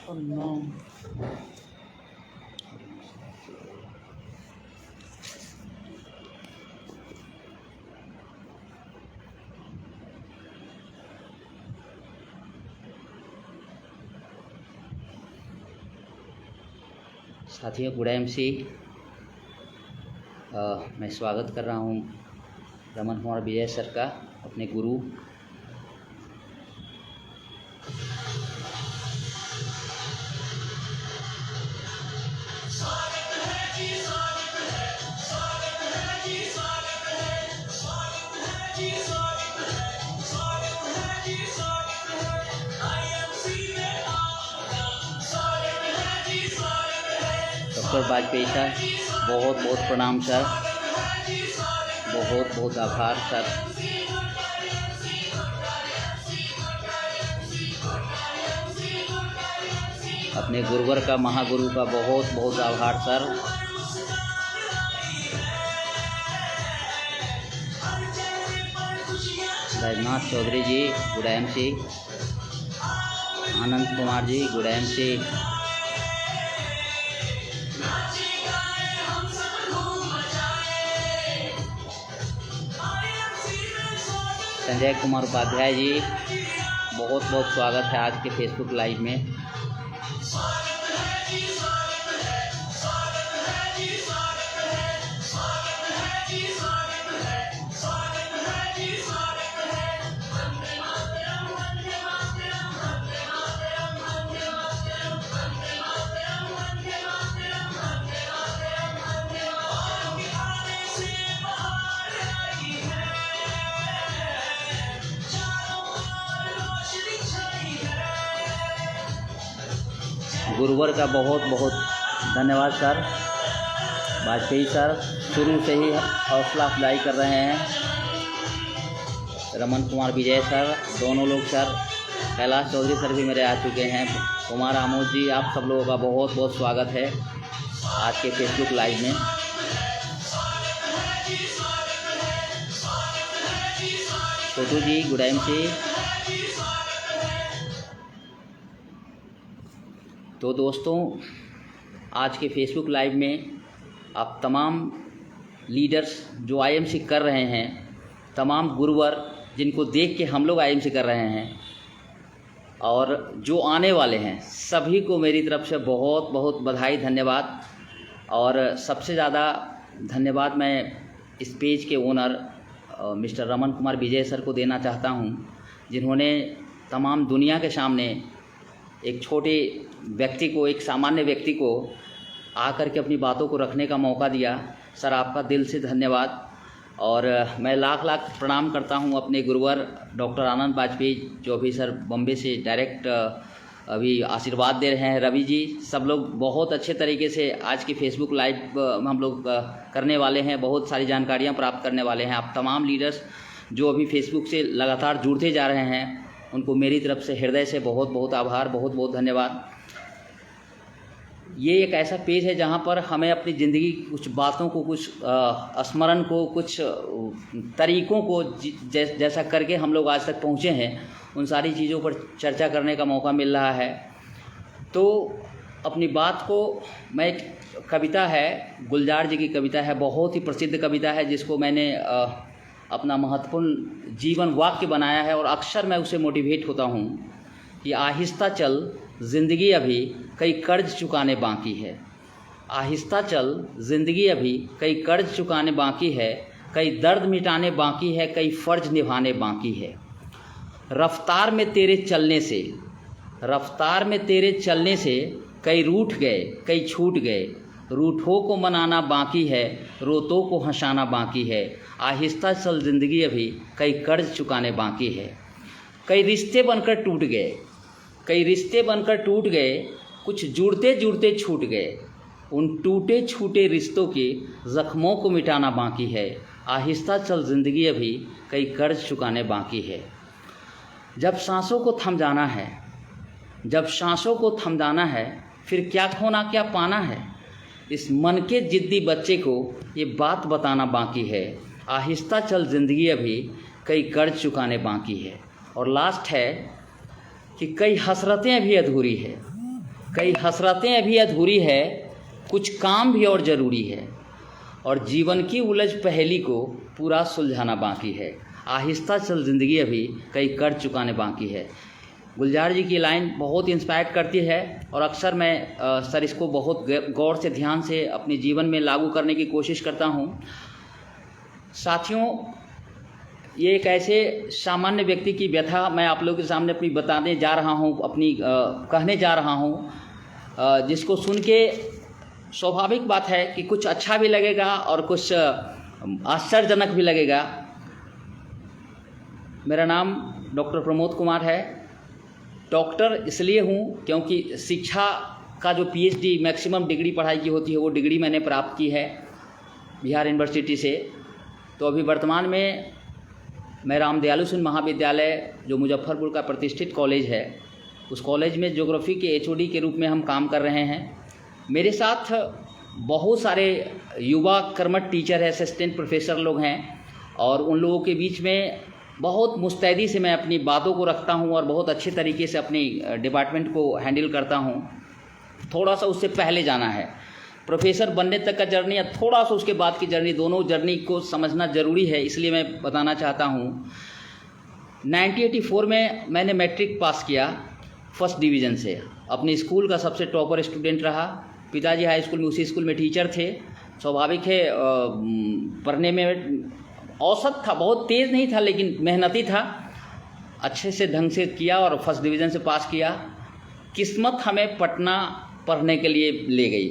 नाम साथियों, good MC. मैं स्वागत कर रहा हूँ रमन कुमार विजय सर का, अपने गुरु। डॉक्टर वाजपेयी सर, बहुत बहुत प्रणाम सर, बहुत बहुत आभार सर। अपने गुरुवर का, महागुरु का बहुत बहुत आभार सर। बैजनाथ चौधरी जी, good MC. Anand Kumar ji, good MC. Sanjay Kumar Upadhyay ji, बहुत बहुत स्वागत है आज के फेसबुक लाइव में। गुरुवर का बहुत बहुत धन्यवाद सर। वाजपेयी सर शुरू से ही हौसला अफजाई कर रहे हैं। रमन कुमार विजय सर, दोनों लोग सर। कैलाश चौधरी सर भी मेरे आ चुके हैं। कुमार आमोद जी, आप सब लोगों का बहुत बहुत स्वागत है आज के फेसबुक लाइव में। छोटू जी, गुड एमसी। तो दोस्तों, आज के फेसबुक लाइव में आप तमाम लीडर्स जो आईएमसी कर रहे हैं, तमाम गुरुवर जिनको देख के हम लोग आईएमसी कर रहे हैं, और जो आने वाले हैं, सभी को मेरी तरफ से बहुत बहुत बधाई, धन्यवाद। और सबसे ज़्यादा धन्यवाद मैं इस पेज के ओनर मिस्टर रमन कुमार विजय सर को देना चाहता हूं, जिन्होंने तमाम दुनिया के सामने एक छोटे व्यक्ति को, एक सामान्य व्यक्ति को आकर के अपनी बातों को रखने का मौका दिया। सर, आपका दिल से धन्यवाद। और मैं लाख लाख प्रणाम करता हूं अपने गुरुवर डॉक्टर आनंद वाजपेयी, जो अभी सर बम्बे से डायरेक्ट अभी आशीर्वाद दे रहे हैं। रवि जी, सब लोग बहुत अच्छे तरीके से आज की फेसबुक लाइव हम लोग करने वाले हैं, बहुत सारी जानकारियाँ प्राप्त करने वाले हैं। आप तमाम लीडर्स जो अभी फेसबुक से लगातार जुड़ते जा रहे हैं, उनको मेरी तरफ से हृदय से बहुत बहुत आभार, बहुत बहुत धन्यवाद। ये एक ऐसा पेज है जहाँ पर हमें अपनी ज़िंदगी की कुछ बातों को, कुछ स्मरण को, कुछ तरीक़ों को जैसा करके हम लोग आज तक पहुँचे हैं, उन सारी चीज़ों पर चर्चा करने का मौका मिल रहा है। तो अपनी बात को मैं, एक कविता है, गुलजार जी की कविता है, बहुत ही प्रसिद्ध कविता है, जिसको मैंने अपना महत्वपूर्ण जीवन वाक्य बनाया है, और अक्सर मैं उसे मोटिवेट होता हूँ कि आहिस्ता चल ज़िंदगी अभी कई कर्ज चुकाने बाकी है। आहिस्ता चल ज़िंदगी अभी कई कर्ज चुकाने बाकी है, कई दर्द मिटाने बाकी है, कई फ़र्ज निभाने बाकी है। रफ्तार में तेरे चलने से, रफ्तार में तेरे चलने से कई रूठ गए, कई छूट गए। रूठों को मनाना बाकी है, रोतों को हंसाना बाकी है। आहिस्ता चल ज़िंदगी अभी कई कर्ज चुकाने बाकी है। कई रिश्ते बनकर टूट गए, कई रिश्ते बनकर टूट गए, कुछ जुड़ते जुड़ते छूट गए। उन टूटे छूटे रिश्तों के ज़ख्मों को मिटाना बाकी है। आहिस्ता चल ज़िंदगी अभी कई कर्ज चुकाने बाकी है। जब सांसों को थम जाना है, जब सांसों को थम जाना है, फिर क्या खोना क्या पाना है। इस मन के ज़िद्दी बच्चे को ये बात बताना बाकी है। आहिस्ता चल ज़िंदगी अभी कई कर्ज चुकाने बाकी है। और लास्ट है कि कई हसरतें अभी अधूरी है, कई हसरतें अभी अधूरी है, कुछ काम भी और ज़रूरी है, और जीवन की उलझ पहेली को पूरा सुलझाना बाकी है। आहिस्ता चल ज़िंदगी अभी कई कर्ज चुकाने बाकी है। गुलजार जी की लाइन बहुत इंस्पायर करती है और अक्सर मैं सर इसको बहुत गौर से ध्यान से अपने जीवन में लागू करने की कोशिश करता हूँ। साथियों, ये एक ऐसे सामान्य व्यक्ति की व्यथा मैं आप लोगों के सामने अपनी बताने जा रहा हूँ, अपनी कहने जा रहा हूँ, जिसको सुन के स्वाभाविक बात है कि कुछ अच्छा भी लगेगा और कुछ आश्चर्यजनक भी लगेगा। मेरा नाम डॉक्टर प्रमोद कुमार है। डॉक्टर इसलिए हूँ क्योंकि शिक्षा का जो पीएचडी मैक्सिमम डिग्री पढ़ाई की होती है वो डिग्री मैंने प्राप्त की है बिहार यूनिवर्सिटी से। तो अभी वर्तमान में मैं राम दयालु सिंह महाविद्यालय जो मुजफ्फरपुर का प्रतिष्ठित कॉलेज है, उस कॉलेज में ज्योग्राफी के एचओडी के रूप में हम काम कर रहे हैं। मेरे साथ बहुत सारे युवा कर्मठ टीचर हैं, असिस्टेंट प्रोफेसर लोग हैं, और उन लोगों के बीच में बहुत मुस्तैदी से मैं अपनी बातों को रखता हूं और बहुत अच्छे तरीके से अपनी डिपार्टमेंट को हैंडल करता हूं। थोड़ा सा उससे पहले जाना है, प्रोफेसर बनने तक का जर्नी या थोड़ा सा उसके बाद की जर्नी, दोनों जर्नी को समझना ज़रूरी है, इसलिए मैं बताना चाहता हूं। 1984 में मैंने मैट्रिक पास किया फर्स्ट डिवीज़न से। अपने स्कूल का सबसे टॉपर स्टूडेंट रहा। पिताजी हाई स्कूल में, उसी स्कूल में टीचर थे। स्वाभाविक है, पढ़ने में औसत था, बहुत तेज़ नहीं था लेकिन मेहनती था। अच्छे से ढंग से किया और फर्स्ट डिवीज़न से पास किया। किस्मत हमें पटना पढ़ने के लिए ले गई।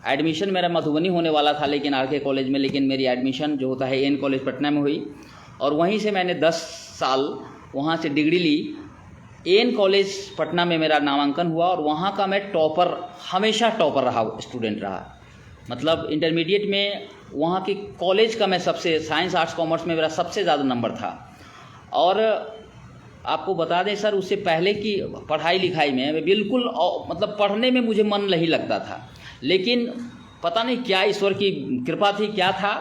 एडमिशन मेरा मधुबनी होने वाला था लेकिन आरके कॉलेज में, लेकिन मेरी एडमिशन जो होता है एन कॉलेज पटना में हुई और वहीं से मैंने 10 साल वहाँ से डिग्री ली। एन कॉलेज पटना में मेरा नामांकन हुआ और वहाँ का मैं टॉपर, हमेशा टॉपर रहा, स्टूडेंट रहा। मतलब इंटरमीडिएट में वहाँ के कॉलेज का मैं सबसे, साइंस आर्ट्स कॉमर्स में मेरा सबसे ज़्यादा नंबर था। और आपको बता दें सर, उससे पहले की पढ़ाई लिखाई में मैं बिल्कुल मतलब पढ़ने में मुझे मन नहीं लगता था, लेकिन पता नहीं क्या ईश्वर की कृपा थी, क्या था,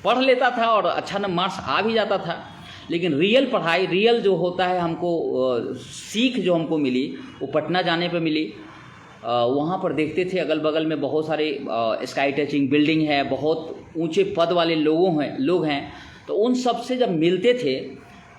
पढ़ लेता था और अच्छा मार्क्स आ भी जाता था। लेकिन रियल पढ़ाई, रियल जो होता है, हमको सीख जो हमको मिली वो पटना जाने पे मिली। वहाँ पर देखते थे अगल बगल में बहुत सारे स्काई टचिंग बिल्डिंग है, बहुत ऊंचे पद वाले लोग हैं। तो उन सब से जब मिलते थे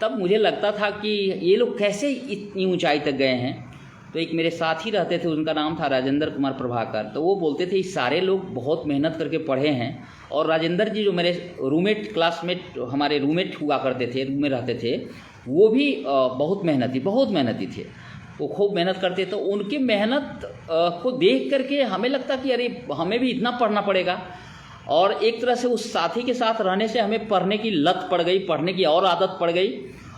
तब मुझे लगता था कि ये लोग कैसे इतनी ऊंचाई तक गए हैं। तो एक मेरे साथी रहते थे, उनका नाम था राजेंद्र कुमार प्रभाकर। तो वो बोलते थे ये सारे लोग बहुत मेहनत करके पढ़े हैं। और राजेंद्र जी जो मेरे रूममेट, क्लासमेट, हमारे रूममेट हुआ करते थे, रूम में रहते थे, वो भी बहुत मेहनती थे। वो खूब मेहनत करते। तो उनकी मेहनत को देख करके हमें लगता कि अरे हमें भी इतना पढ़ना पड़ेगा। और एक तरह से उस साथी के साथ रहने से हमें पढ़ने की लत पड़ गई, पढ़ने की और आदत पड़ गई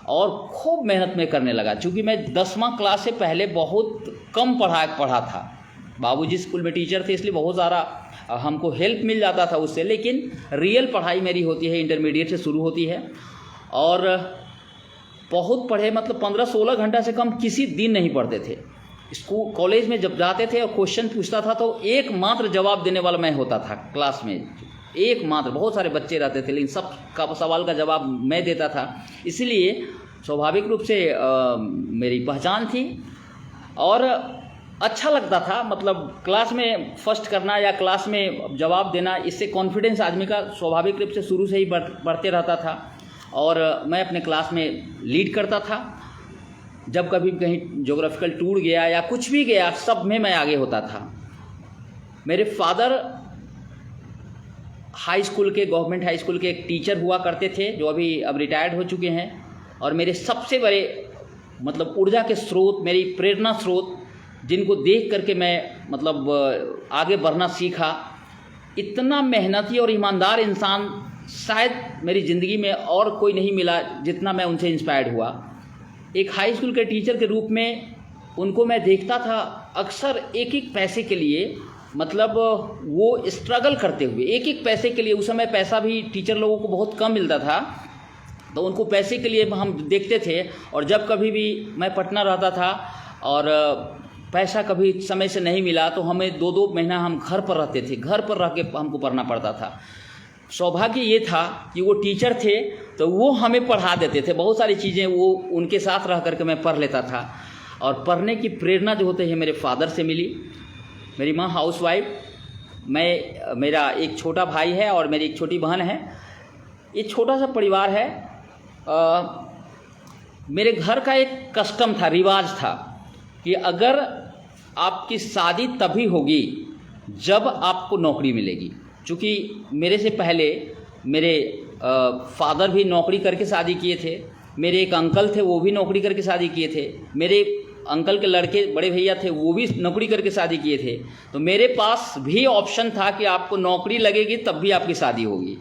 और खूब मेहनत में करने लगा। चूँकि मैं 10वां क्लास से पहले बहुत कम पढ़ा था। बाबूजी स्कूल में टीचर थे, इसलिए बहुत सारा हमको हेल्प मिल जाता था उससे। लेकिन रियल पढ़ाई मेरी होती है इंटरमीडिएट से शुरू होती है। और बहुत पढ़े, मतलब 15-16 घंटा से कम किसी दिन नहीं पढ़ते थे। स्कूल कॉलेज में जब जाते थे और क्वेश्चन पूछता था तो एकमात्र जवाब देने वाला मैं होता था क्लास में, एकमात्र। बहुत सारे बच्चे रहते थे लेकिन सब का सवाल का जवाब मैं देता था। इसलिए स्वाभाविक रूप से मेरी पहचान थी और अच्छा लगता था। मतलब क्लास में फर्स्ट करना या क्लास में जवाब देना, इससे कॉन्फिडेंस आदमी का स्वाभाविक रूप से शुरू से ही बढ़ते रहता था। और मैं अपने क्लास में लीड करता था। जब कभी कहीं ज्योग्राफिकल टूर गया या कुछ भी गया, सब में मैं आगे होता था। मेरे फादर हाई स्कूल के, गवर्नमेंट हाई स्कूल के एक टीचर हुआ करते थे, जो अब रिटायर्ड हो चुके हैं। और मेरे सबसे बड़े मतलब ऊर्जा के स्रोत, मेरी प्रेरणा स्रोत, जिनको देख करके मैं मतलब आगे बढ़ना सीखा। इतना मेहनती और ईमानदार इंसान शायद मेरी ज़िंदगी में और कोई नहीं मिला जितना मैं उनसे इंस्पायर्ड हुआ। एक हाई स्कूल के टीचर के रूप में उनको मैं देखता था अक्सर एक एक पैसे के लिए, मतलब वो स्ट्रगल करते हुए एक एक पैसे के लिए। उस समय पैसा भी टीचर लोगों को बहुत कम मिलता था, तो उनको पैसे के लिए हम देखते थे। और जब कभी भी मैं पटना रहता था और पैसा कभी समय से नहीं मिला तो हमें 2-2 महीना हम घर पर रहते थे, घर पर रह के हमको पढ़ना पड़ता था। सौभाग्य ये था कि वो टीचर थे तो वो हमें पढ़ा देते थे, बहुत सारी चीज़ें वो उनके साथ रह करके मैं पढ़ लेता था। और पढ़ने की प्रेरणा जो होती है मेरे फादर से मिली। मेरी माँ हाउसवाइफ, मेरा एक छोटा भाई है और मेरी एक छोटी बहन है। ये छोटा सा परिवार है। मेरे घर का एक कस्टम था, रिवाज था कि अगर आपकी शादी तभी होगी जब आपको नौकरी मिलेगी। चूँकि मेरे से पहले मेरे फादर भी नौकरी करके शादी किए थे, मेरे एक अंकल थे वो भी नौकरी करके शादी किए थे, मेरे अंकल के लड़के बड़े भैया थे वो भी नौकरी करके शादी किए थे। तो मेरे पास भी ऑप्शन था कि आपको नौकरी लगेगी तब भी आपकी शादी होगी।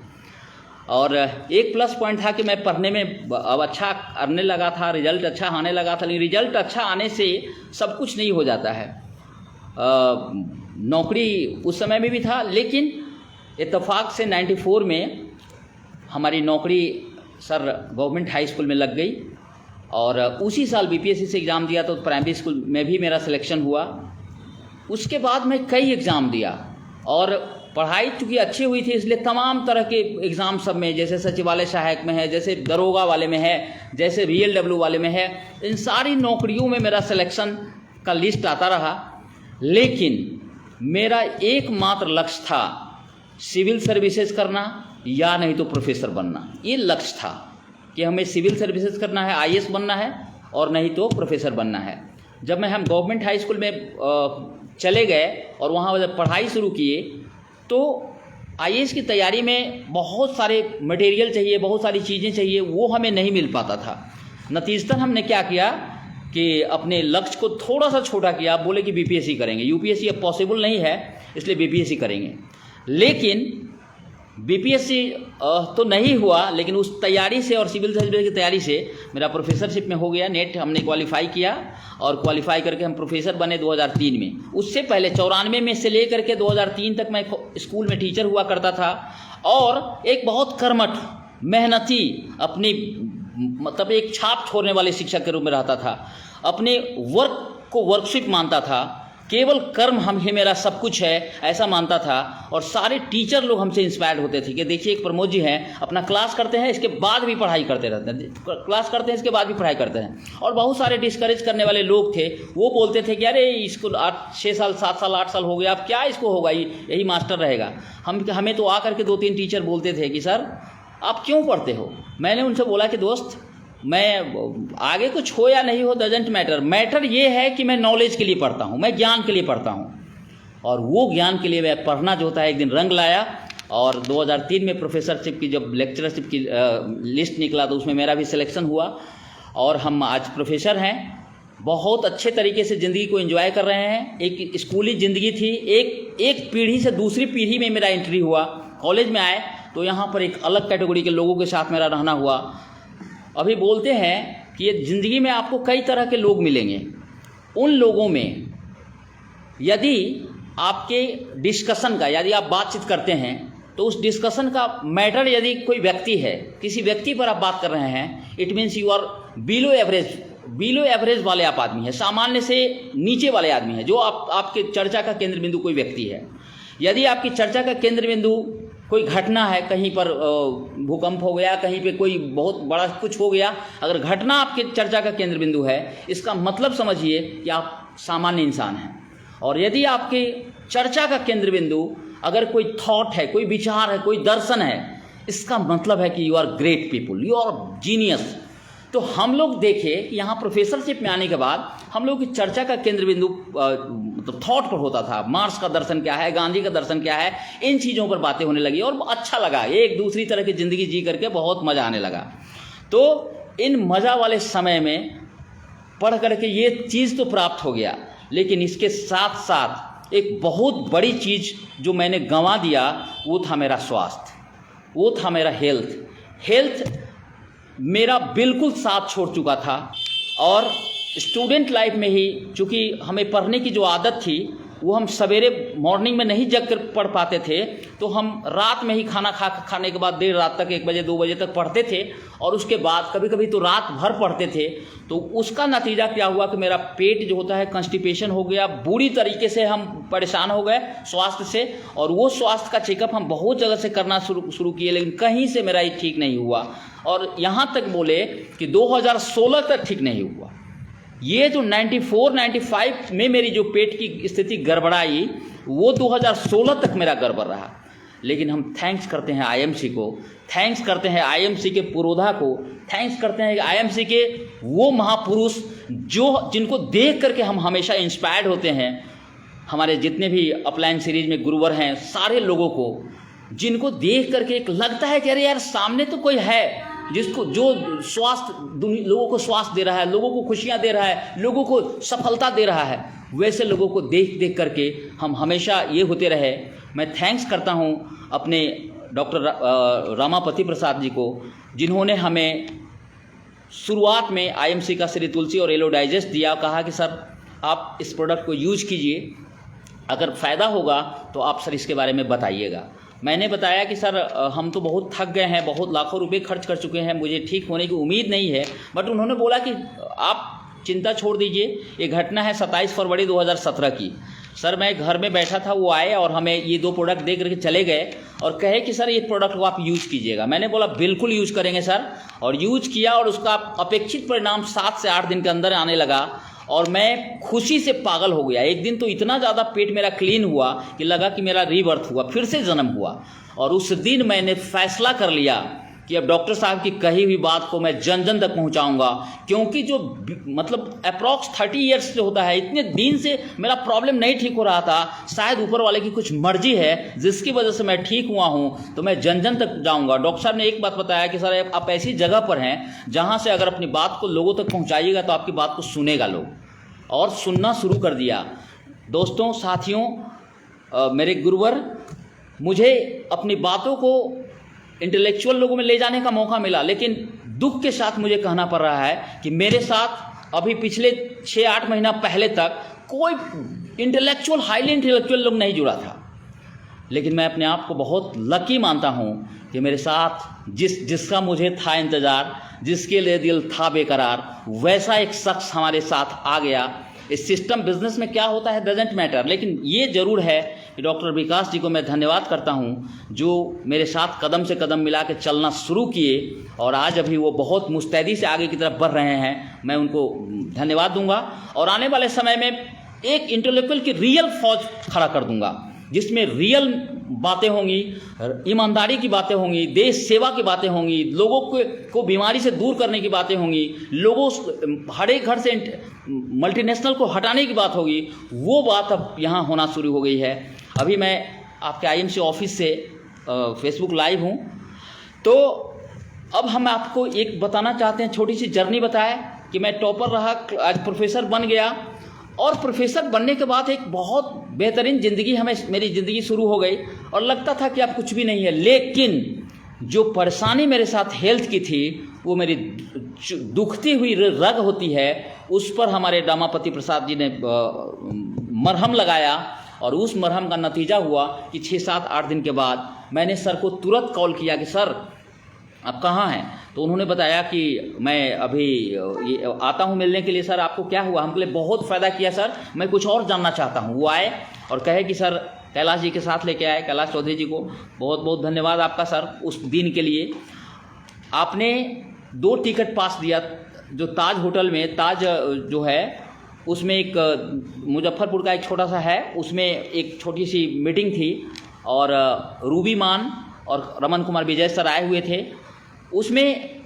और एक प्लस पॉइंट था कि मैं पढ़ने में अब अच्छा करने लगा था, रिजल्ट अच्छा आने लगा था। लेकिन रिजल्ट अच्छा आने से सब कुछ नहीं हो जाता है। नौकरी उस समय में भी था, लेकिन इत्तेफाक से 94 में हमारी नौकरी सर गवर्नमेंट हाई स्कूल में लग गई। और उसी साल बीपीएससी से एग्ज़ाम दिया तो प्राइमरी स्कूल में भी मेरा सिलेक्शन हुआ। उसके बाद मैं कई एग्ज़ाम दिया और पढ़ाई चूँकि अच्छी हुई थी इसलिए तमाम तरह के एग्ज़ाम सब में, जैसे सचिवालय सहायक में है, जैसे दरोगा वाले में है, जैसे VLW वाले में है, इन सारी नौकरियों में मेरा सिलेक्शन का लिस्ट आता रहा। लेकिन मेरा एकमात्र लक्ष्य था सिविल सर्विसेज करना या नहीं तो प्रोफेसर बनना। ये लक्ष्य था कि हमें सिविल सर्विसेज करना है, IAS बनना है, और नहीं तो प्रोफेसर बनना है। जब हम गवर्नमेंट हाई स्कूल में चले गए और वहाँ जब पढ़ाई शुरू किए तो IAS की तैयारी में बहुत सारे मटेरियल चाहिए, बहुत सारी चीज़ें चाहिए, वो हमें नहीं मिल पाता था। नतीजतन हमने क्या किया कि अपने लक्ष्य को थोड़ा सा छोटा किया, बोले कि BPSC करेंगे, UPSC अब पॉसिबल नहीं है इसलिए BPSC करेंगे। लेकिन BPSC तो नहीं हुआ, लेकिन उस तैयारी से और सिविल सर्विस की तैयारी से मेरा प्रोफेसरशिप में हो गया। नेट हमने क्वालिफाई किया और क्वालिफाई करके हम प्रोफेसर बने 2003 में। उससे पहले 94 में से लेकर के 2003 तक मैं स्कूल में टीचर हुआ करता था और एक बहुत कर्मठ, मेहनती, अपनी मतलब एक छाप छोड़ने वाले शिक्षक के रूप में रहता था। अपने वर्क को वर्कशिप मानता था, केवल कर्म हम ही मेरा सब कुछ है ऐसा मानता था। और सारे टीचर लोग हमसे इंस्पायर्ड होते थे कि देखिए एक प्रमोद जी हैं, अपना क्लास करते हैं इसके बाद भी पढ़ाई करते रहते हैं, क्लास करते हैं इसके बाद भी पढ़ाई करते हैं। और बहुत सारे डिस्करेज करने वाले लोग थे, वो बोलते थे कि अरे इसको 6 साल 7 साल 8 साल हो गया, अब क्या इसको होगा, यही मास्टर रहेगा। हमें तो आकर के 2-3 टीचर बोलते थे कि सर आप क्यों पढ़ते हो। मैंने उनसे बोला कि दोस्त, मैं आगे कुछ हो या नहीं हो डजेंट मैटर, मैटर ये है कि मैं नॉलेज के लिए पढ़ता हूँ, मैं ज्ञान के लिए पढ़ता हूँ। और वो ज्ञान के लिए मैं पढ़ना जो होता है एक दिन रंग लाया। और 2003 में प्रोफेसरशिप की जब लेक्चरशिप की लिस्ट निकला तो उसमें मेरा भी सिलेक्शन हुआ और हम आज प्रोफेसर हैं। बहुत अच्छे तरीके से ज़िंदगी को एंजॉय कर रहे हैं। एक स्कूली ज़िंदगी थी, एक पीढ़ी से दूसरी पीढ़ी में मेरा एंट्री हुआ। कॉलेज में आए तो यहाँ पर एक अलग कैटेगरी के लोगों के साथ मेरा रहना हुआ। अभी बोलते हैं कि ये ज़िंदगी में आपको कई तरह के लोग मिलेंगे। उन लोगों में यदि आपके डिस्कशन का, यदि आप बातचीत करते हैं तो उस डिस्कशन का मैटर यदि कोई व्यक्ति है, किसी व्यक्ति पर आप बात कर रहे हैं, it means you are below average वाले आप आदमी हैं, सामान्य से नीचे वाले आदमी हैं, जो आपके चर्चा का केंद्र बिंदु कोई व्यक्ति है। यदि आपकी चर्चा का केंद्र बिंदु कोई घटना है, कहीं पर भूकंप हो गया, कहीं पे कोई बहुत बड़ा कुछ हो गया, अगर घटना आपके चर्चा का केंद्र बिंदु है, इसका मतलब समझिए कि आप सामान्य इंसान हैं। और यदि आपके चर्चा का केंद्र बिंदु अगर कोई थॉट है, कोई विचार है, कोई दर्शन है, इसका मतलब है कि you are great people, you are genius. तो हम लोग देखें कि यहाँ प्रोफेसरशिप में आने के बाद हम लोग की चर्चा का केंद्र बिंदु मतलब थॉट पर होता था। मार्क्स का दर्शन क्या है, गांधी का दर्शन क्या है, इन चीज़ों पर बातें होने लगी और अच्छा लगा। एक दूसरी तरह की ज़िंदगी जी करके बहुत मज़ा आने लगा। तो इन मज़ा वाले समय में पढ़ करके ये चीज़ तो प्राप्त हो गया, लेकिन इसके साथ साथ एक बहुत बड़ी चीज़ जो मैंने गंवा दिया वो था मेरा स्वास्थ्य, वो था मेरा हेल्थ मेरा बिल्कुल साथ छोड़ चुका था। और स्टूडेंट लाइफ में ही चूँकि हमें पढ़ने की जो आदत थी वो हम सवेरे मॉर्निंग में नहीं जग कर पढ़ पाते थे, तो हम रात में ही खाना खाने के बाद देर रात तक 1 बजे 2 बजे तक पढ़ते थे और उसके बाद कभी कभी तो रात भर पढ़ते थे। तो उसका नतीजा क्या हुआ कि मेरा पेट जो होता है कंस्टिपेशन हो गया, बुरी तरीके से हम परेशान हो गए स्वास्थ्य से। और वो स्वास्थ्य का चेकअप हम बहुत जगह से करना शुरू किए, लेकिन कहीं से मेरा ये ठीक नहीं हुआ। और यहाँ तक बोले कि 2016 तक ठीक नहीं हुआ। ये जो 94-95 में मेरी जो पेट की स्थिति गड़बड़ाई, वो 2016 तक मेरा गड़बड़ रहा। लेकिन हम थैंक्स करते हैं आईएमसी को, थैंक्स करते हैं आईएमसी के पुरोधा को, थैंक्स करते हैं आईएमसी के वो महापुरुष जिनको देख करके हम हमेशा इंस्पायर्ड होते हैं। हमारे जितने भी अपलाइन सीरीज में गुरुवर हैं, सारे लोगों को जिनको देख करके एक लगता है कि अरे यार सामने तो कोई है जिसको जो लोगों को स्वास्थ्य दे रहा है, लोगों को खुशियां दे रहा है, लोगों को सफलता दे रहा है। वैसे लोगों को देख देख करके हम हमेशा ये होते रहे। मैं थैंक्स करता हूँ अपने डॉक्टर रमापति प्रसाद जी को, जिन्होंने हमें शुरुआत में आईएमसी का श्री तुलसी और येलो डाइजेस्ट दिया, कहा कि सर आप इस प्रोडक्ट को यूज़ कीजिए, अगर फ़ायदा होगा तो आप सर इसके बारे में बताइएगा। मैंने बताया कि सर हम तो बहुत थक गए हैं, बहुत लाखों रुपए खर्च कर चुके हैं, मुझे ठीक होने की उम्मीद नहीं है। बट उन्होंने बोला कि आप चिंता छोड़ दीजिए, ये घटना है 27 फरवरी 2017 की। सर मैं घर में बैठा था, वो आए और हमें ये 2 प्रोडक्ट दे करके चले गए और कहे कि सर ये प्रोडक्ट को आप यूज़ कीजिएगा। मैंने बोला बिल्कुल यूज़ करेंगे सर, और यूज़ किया और उसका अपेक्षित परिणाम 7 से 8 दिन के अंदर आने लगा और मैं खुशी से पागल हो गया। एक दिन तो इतना ज़्यादा पेट मेरा क्लीन हुआ कि लगा कि मेरा रीबर्थ हुआ, फिर से जन्म हुआ। और उस दिन मैंने फैसला कर लिया कि अब डॉक्टर साहब की कही हुई बात को मैं जन जन तक पहुंचाऊंगा, क्योंकि जो मतलब अप्रॉक्स 30 ईयर्स से होता है, इतने दिन से मेरा प्रॉब्लम नहीं ठीक हो रहा था। शायद ऊपर वाले की कुछ मर्जी है जिसकी वजह से मैं ठीक हुआ हूं, तो मैं जन जन तक जाऊंगा। डॉक्टर साहब ने एक बात बताया कि सर आप ऐसी जगह पर हैं जहां से अगर अपनी बात को लोगों तक पहुंचाइएगा तो आपकी बात को सुनेगा लोग, और सुनना शुरू कर दिया। दोस्तों, साथियों, मेरे गुरुवर, मुझे अपनी बातों को इंटेलेक्चुअल लोगों में ले जाने का मौका मिला, लेकिन दुख के साथ मुझे कहना पड़ रहा है कि मेरे साथ अभी पिछले 6-8 महीना पहले तक कोई इंटेलेक्चुअल, हाईली इंटेलेक्चुअल लोग नहीं जुड़ा था। लेकिन मैं अपने आप को बहुत लकी मानता हूँ कि मेरे साथ जिसका मुझे था इंतज़ार, जिसके लिए दिल था बेकरार, वैसा एक शख्स हमारे साथ आ गया। इस सिस्टम बिजनेस में क्या होता है डजेंट मैटर, लेकिन ये ज़रूर है कि डॉक्टर विकास जी को मैं धन्यवाद करता हूँ, जो मेरे साथ कदम से कदम मिला के चलना शुरू किए और आज अभी वो बहुत मुस्तैदी से आगे की तरफ बढ़ रहे हैं। मैं उनको धन्यवाद दूंगा और आने वाले समय में एक इंटेलेक्चुअल की रियल फौज खड़ा कर दूंगा, जिसमें रियल बातें होंगी, ईमानदारी की बातें होंगी, देश सेवा की बातें होंगी, लोगों को बीमारी से दूर करने की बातें होंगी, लोगों हर एक घर से मल्टीनेशनल को हटाने की बात होगी। वो बात अब यहाँ होना शुरू हो गई है। अभी मैं आपके आईएमसी ऑफिस से फेसबुक लाइव हूँ, तो अब हम आपको एक बताना चाहते हैं, छोटी सी जर्नी बताए कि मैं टॉपर रहा, आज प्रोफेसर बन गया, और प्रोफेसर बनने के बाद एक बहुत बेहतरीन ज़िंदगी मेरी ज़िंदगी शुरू हो गई और लगता था कि अब कुछ भी नहीं है। लेकिन जो परेशानी मेरे साथ हेल्थ की थी, वो मेरी दुखती हुई रग होती है, उस पर हमारे रमापति प्रसाद जी ने मरहम लगाया और उस मरहम का नतीजा हुआ कि 6-7-8 दिन के बाद मैंने सर को तुरंत कॉल किया कि सर आप कहाँ हैं। तो उन्होंने बताया कि मैं अभी आता हूँ मिलने के लिए। सर आपको क्या हुआ? हमके लिए बहुत फ़ायदा किया सर, मैं कुछ और जानना चाहता हूँ। वो आए और कहे कि सर कैलाश जी के साथ लेके आए, कैलाश चौधरी जी को बहुत बहुत धन्यवाद आपका सर उस दिन के लिए। आपने 2 टिकट पास दिया, जो ताज होटल में, ताज जो है उसमें एक मुजफ्फरपुर का एक छोटा सा है, उसमें एक छोटी सी मीटिंग थी और रूबी मान और रमन कुमार विजय सर आए हुए थे। उसमें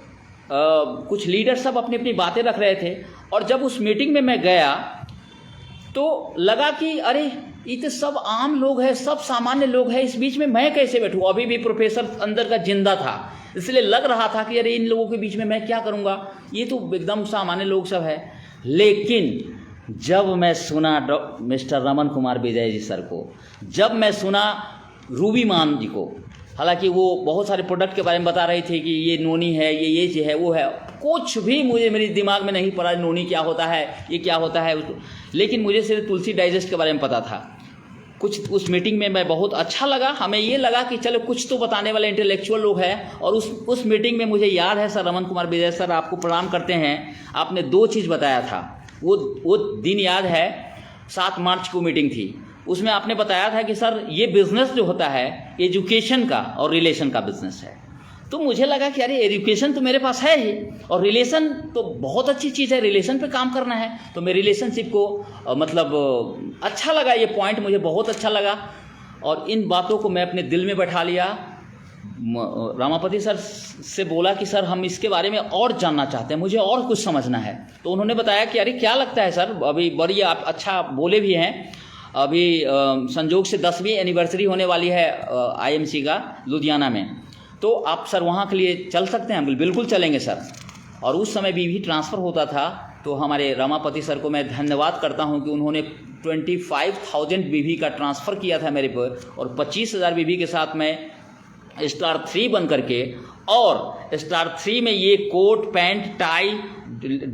कुछ लीडर सब अपनी अपनी बातें रख रहे थे और जब उस मीटिंग में मैं गया तो लगा कि अरे ये तो सब आम लोग हैं, सब सामान्य लोग हैं, इस बीच में मैं कैसे बैठूं। अभी भी प्रोफेसर अंदर का जिंदा था, इसलिए लग रहा था कि अरे इन लोगों के बीच में मैं क्या करूंगा, ये तो एकदम सामान्य लोग सब है। लेकिन जब मैं सुना मिस्टर रमन कुमार विजय जी सर को, जब मैं सुना रूबी मान जी को, हालांकि वो बहुत सारे प्रोडक्ट के बारे में बता रही थी कि ये नोनी है, ये चीज़ है, वो है, कुछ भी मेरे दिमाग में नहीं पड़ा नोनी क्या होता है, ये क्या होता है। लेकिन मुझे सिर्फ तुलसी डाइजेस्ट के बारे में पता था। कुछ उस मीटिंग में मैं बहुत अच्छा लगा, हमें ये लगा कि चलो कुछ तो बताने वाले इंटेलेक्चुअल लोग हैं। और उस मीटिंग में मुझे याद है सर रमन कुमार विजय सर आपको प्रणाम करते हैं, आपने 2 चीज़ बताया था। वो दिन याद है, 7 मार्च को मीटिंग थी, उसमें आपने बताया था कि सर ये बिज़नेस जो होता है एजुकेशन का और रिलेशन का बिज़नेस है। तो मुझे लगा कि अरे एजुकेशन तो मेरे पास है ही, और रिलेशन तो बहुत अच्छी चीज़ है, रिलेशन पे काम करना है। तो मैं रिलेशनशिप को अच्छा लगा, ये पॉइंट मुझे बहुत अच्छा लगा, और इन बातों को मैं अपने दिल में बैठा लिया। रामापति सर से बोला कि सर हम इसके बारे में और जानना चाहते हैं, मुझे और कुछ समझना है। तो उन्होंने बताया कि अरे क्या लगता है सर, अभी बड़ी आप अच्छा बोले भी हैं, अभी संजोग से 10वीं एनिवर्सरी होने वाली है IMC का लुधियाना में, तो आप सर वहाँ के लिए चल सकते हैं? बिल्कुल चलेंगे सर। और उस समय बीवी ट्रांसफ़र होता था, तो हमारे रामापति सर को मैं धन्यवाद करता हूँ कि उन्होंने 25,000 बीवी का ट्रांसफ़र किया था मेरे पर, और 25,000 बीवी के साथ मैं स्टार 3 बन करके, और स्टार 3 में ये कोट पैंट टाई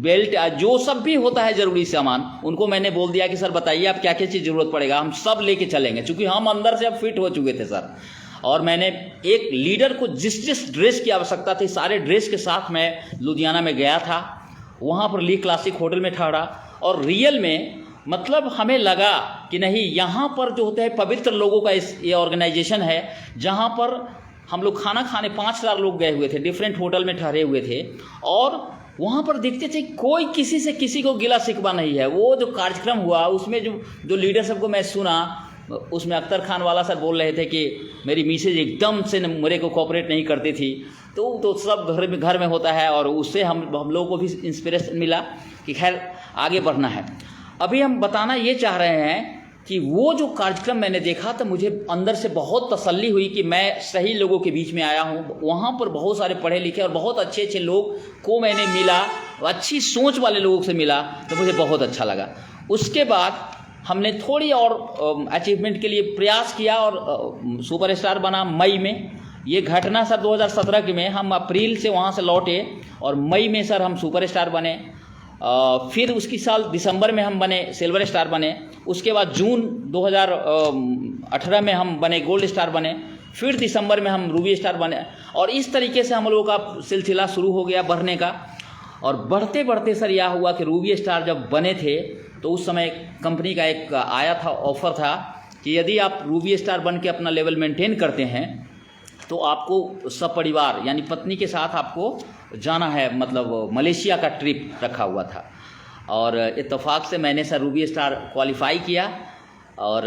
बेल्ट जो सब भी होता है ज़रूरी सामान, उनको मैंने बोल दिया कि सर बताइए आप क्या क्या चीज़ ज़रूरत पड़ेगा, हम सब लेके चलेंगे, क्योंकि हम अंदर से अब फिट हो चुके थे सर। और मैंने एक लीडर को जिस जिस ड्रेस की आवश्यकता थी सारे ड्रेस के साथ मैं लुधियाना में गया था, वहाँ पर ली क्लासिक होटल में ठहरा, और रियल में मतलब हमें लगा कि नहीं, यहाँ पर जो होते हैं पवित्र लोगों का ये ऑर्गेनाइजेशन है, जहाँ पर हम लोग खाना खाने 5,000 लोग गए हुए थे, डिफरेंट होटल में ठहरे हुए थे, और वहाँ पर देखते थे कोई किसी से किसी को गिला शिकवा नहीं है। वो जो कार्यक्रम हुआ उसमें जो लीडर सबको मैं सुना, उसमें अख्तर खान वाला सर बोल रहे थे कि मेरी मिसेज एकदम से मेरे को कोऑपरेट नहीं करती थी, तो सब घर में होता है, और उससे हम लोगों को भी इंस्पिरेशन मिला कि खैर आगे बढ़ना है। अभी हम बताना ये चाह रहे हैं कि वो जो कार्यक्रम मैंने देखा तो मुझे अंदर से बहुत तसल्ली हुई कि मैं सही लोगों के बीच में आया हूँ। वहाँ पर बहुत सारे पढ़े लिखे और बहुत अच्छे अच्छे लोग को मैंने मिला, अच्छी सोच वाले लोगों से मिला, तो मुझे बहुत अच्छा लगा। उसके बाद हमने थोड़ी और अचीवमेंट के लिए प्रयास किया और सुपरस्टार बना मई में। ये घटना सर 2017 के में, हम अप्रैल से वहाँ से लौटे और मई में सर हम सुपरस्टार बने। फिर उसकी साल दिसंबर में हम बने सिल्वर स्टार बने। उसके बाद जून 2018 में हम बने गोल्ड स्टार बने। फिर दिसंबर में हम रूबी स्टार बने, और इस तरीके से हम लोगों का सिलसिला शुरू हो गया बढ़ने का। और बढ़ते बढ़ते सर यह हुआ कि रूबी स्टार जब बने थे तो उस समय कंपनी का एक आया था, ऑफर था कि यदि आप रूबी स्टार बन के अपना लेवल मेंटेन करते हैं तो आपको सपरिवार यानी पत्नी के साथ आपको जाना है, मतलब मलेशिया का ट्रिप रखा हुआ था। और इत्तेफाक से मैंने सर रूबी स्टार क्वालिफाई किया और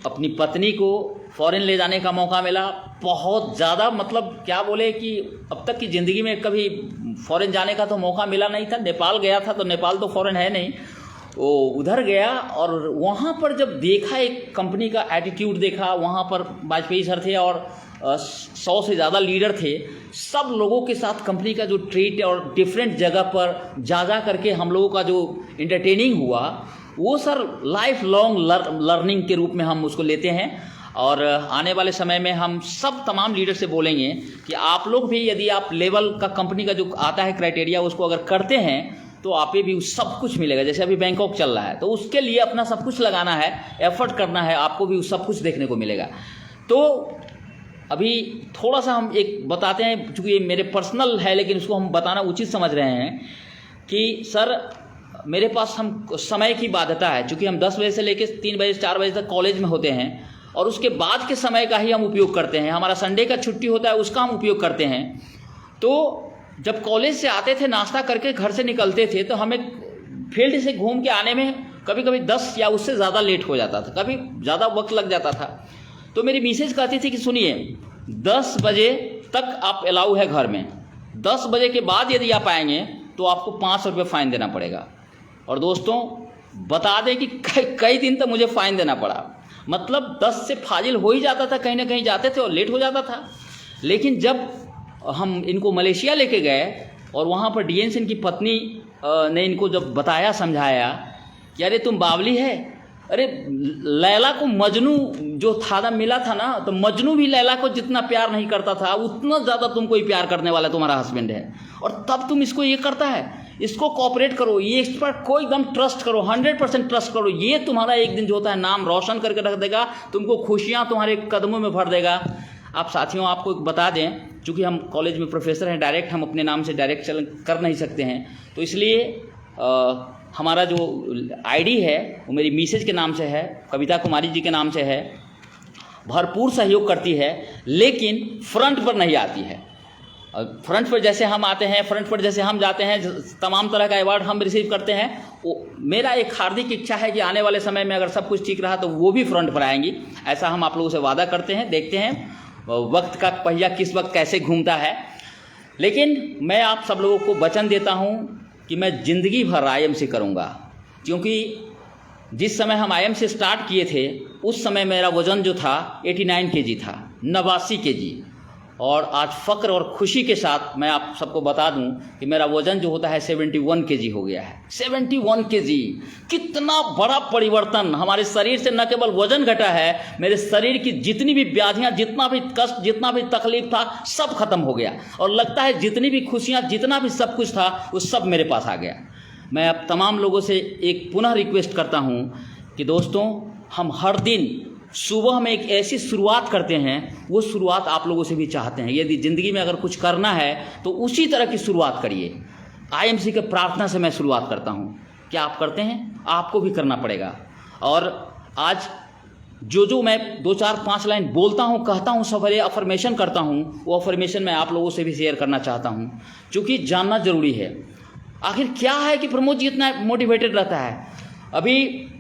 अपनी पत्नी को फॉरेन ले जाने का मौका मिला। बहुत ज़्यादा मतलब क्या बोले कि अब तक की ज़िंदगी में कभी फॉरेन जाने का तो मौका मिला नहीं था। नेपाल गया था, तो नेपाल तो फॉरेन है नहीं, वो उधर गया और वहाँ पर जब देखा एक कंपनी का एटीट्यूड देखा, वहाँ पर वाजपेयी सर थे और 100 से ज़्यादा लीडर थे। सब लोगों के साथ कंपनी का जो ट्रीट और डिफरेंट जगह पर जा करके हम लोगों का जो इंटरटेनिंग हुआ, वो सर लाइफ लॉन्ग लर्निंग के रूप में हम उसको लेते हैं। और आने वाले समय में हम सब तमाम लीडर से बोलेंगे कि आप लोग भी यदि आप लेवल का कंपनी का जो आता है क्राइटेरिया उसको अगर करते हैं तो आप भी सब कुछ मिलेगा। जैसे अभी बैंकॉक चल रहा है तो उसके लिए अपना सब कुछ लगाना है, एफर्ट करना है, आपको भी सब कुछ देखने को मिलेगा। तो अभी थोड़ा सा हम एक बताते हैं, चूँकि ये मेरे पर्सनल है लेकिन उसको हम बताना उचित समझ रहे हैं कि सर मेरे पास हम समय की बाध्यता है, चूँकि हम 10 बजे से लेकर 3 बजे 4 बजे तक कॉलेज में होते हैं और उसके बाद के समय का ही हम उपयोग करते हैं। हमारा संडे का छुट्टी होता है उसका हम उपयोग करते हैं। तो जब कॉलेज से आते थे नाश्ता करके घर से निकलते थे तो हमें फील्ड से घूम के आने में कभी कभी 10 या उससे ज़्यादा लेट हो जाता था, कभी ज़्यादा वक्त लग जाता था। तो मेरी मिसेज कहती थी कि सुनिए 10 बजे तक आप अलाउ है घर में, 10 बजे के बाद यदि आप आएंगे तो आपको 500 रुपये फ़ाइन देना पड़ेगा। और दोस्तों बता दें कि कई दिन तक मुझे फ़ाइन देना पड़ा, मतलब 10 से फाजिल हो ही जाता था, कहीं ना कहीं जाते थे और लेट हो जाता था। लेकिन जब हम इनको मलेशिया लेके गए और वहाँ पर डीएन सिंह की पत्नी ने इनको जब बताया समझाया कि अरे तुम बावली है, अरे लैला को मजनू जो था ना मिला था ना, तो मजनू भी लैला को जितना प्यार नहीं करता था उतना ज़्यादा तुमको ही प्यार करने वाला तुम्हारा हस्बैंड है, और तब तुम इसको ये करता है, इसको कोऑपरेट करो, ये एक्सपर्ट को एकदम ट्रस्ट करो, 100% ट्रस्ट करो, ये तुम्हारा एक दिन जो होता है नाम रोशन करके रख देगा, तुमको खुशियाँ तुम्हारे कदमों में भर देगा। आप साथियों आपको बता दें, चूँकि हम कॉलेज में प्रोफेसर हैं, डायरेक्ट हम अपने नाम से डायरेक्ट चलन कर नहीं सकते हैं, तो इसलिए हमारा जो आईडी है वो मेरी मिसेज के नाम से है, कविता कुमारी जी के नाम से है। भरपूर सहयोग करती है लेकिन फ्रंट पर नहीं आती है। फ्रंट पर जैसे हम आते हैं, फ्रंट पर जैसे हम जाते हैं, तमाम तरह का अवार्ड हम रिसीव करते हैं। मेरा एक हार्दिक इच्छा है कि आने वाले समय में अगर सब कुछ ठीक रहा तो वो भी फ्रंट पर आएंगी। ऐसा हम आप लोगों से वादा करते हैं। देखते हैं वक्त का पहिया किस वक्त कैसे घूमता है। लेकिन मैं आप सब लोगों को वचन देता हूँ कि मैं ज़िंदगी भर IMC करूँगा, क्योंकि जिस समय हम IMC स्टार्ट किए थे उस समय मेरा वज़न जो था 89 kg था, 89 kg। और आज फ़ख्र और खुशी के साथ मैं आप सबको बता दूं कि मेरा वज़न जो होता है 71 kg हो गया है। 71 kg, कितना बड़ा परिवर्तन। हमारे शरीर से न केवल वज़न घटा है, मेरे शरीर की जितनी भी व्याधियां, जितना भी कष्ट, जितना भी तकलीफ था, सब खत्म हो गया। और लगता है जितनी भी खुशियां, जितना भी सब कुछ था, वो सब मेरे पास आ गया। मैं अब तमाम लोगों से एक पुनः रिक्वेस्ट करता हूँ कि दोस्तों, हम हर दिन सुबह में एक ऐसी शुरुआत करते हैं, वो शुरुआत आप लोगों से भी चाहते हैं। यदि ज़िंदगी में अगर कुछ करना है तो उसी तरह की शुरुआत करिए। IMC के प्रार्थना से मैं शुरुआत करता हूँ। क्या आप करते हैं? आपको भी करना पड़ेगा। और आज जो मैं 2, 4, 5 लाइन बोलता हूँ, कहता हूँ, सवेरे अफर्मेशन करता हूँ, वो अफर्मेशन मैं आप लोगों से भी शेयर करना चाहता हूँ, क्योंकि जानना ज़रूरी है। आखिर क्या है कि प्रमोद जी इतना मोटिवेटेड रहता है? अभी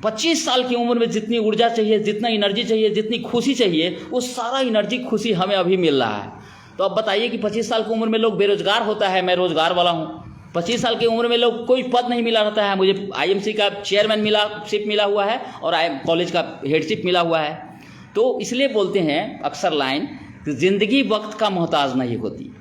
25 साल की उम्र में जितनी ऊर्जा चाहिए, जितना एनर्जी चाहिए, जितनी खुशी चाहिए, वो सारा एनर्जी, खुशी हमें अभी मिल रहा है। तो अब बताइए कि 25 साल की उम्र में लोग बेरोजगार होता है, मैं रोजगार वाला हूँ। 25 साल की उम्र में लोग कोई पद नहीं मिला रहता है। मुझे IMC का चेयरमैन शिप मिला हुआ है और कॉलेज का हेडशिप मिला हुआ है। तो इसलिए बोलते हैं अक्सर लाइन कि ज़िंदगी वक्त का मोहताज नहीं होती।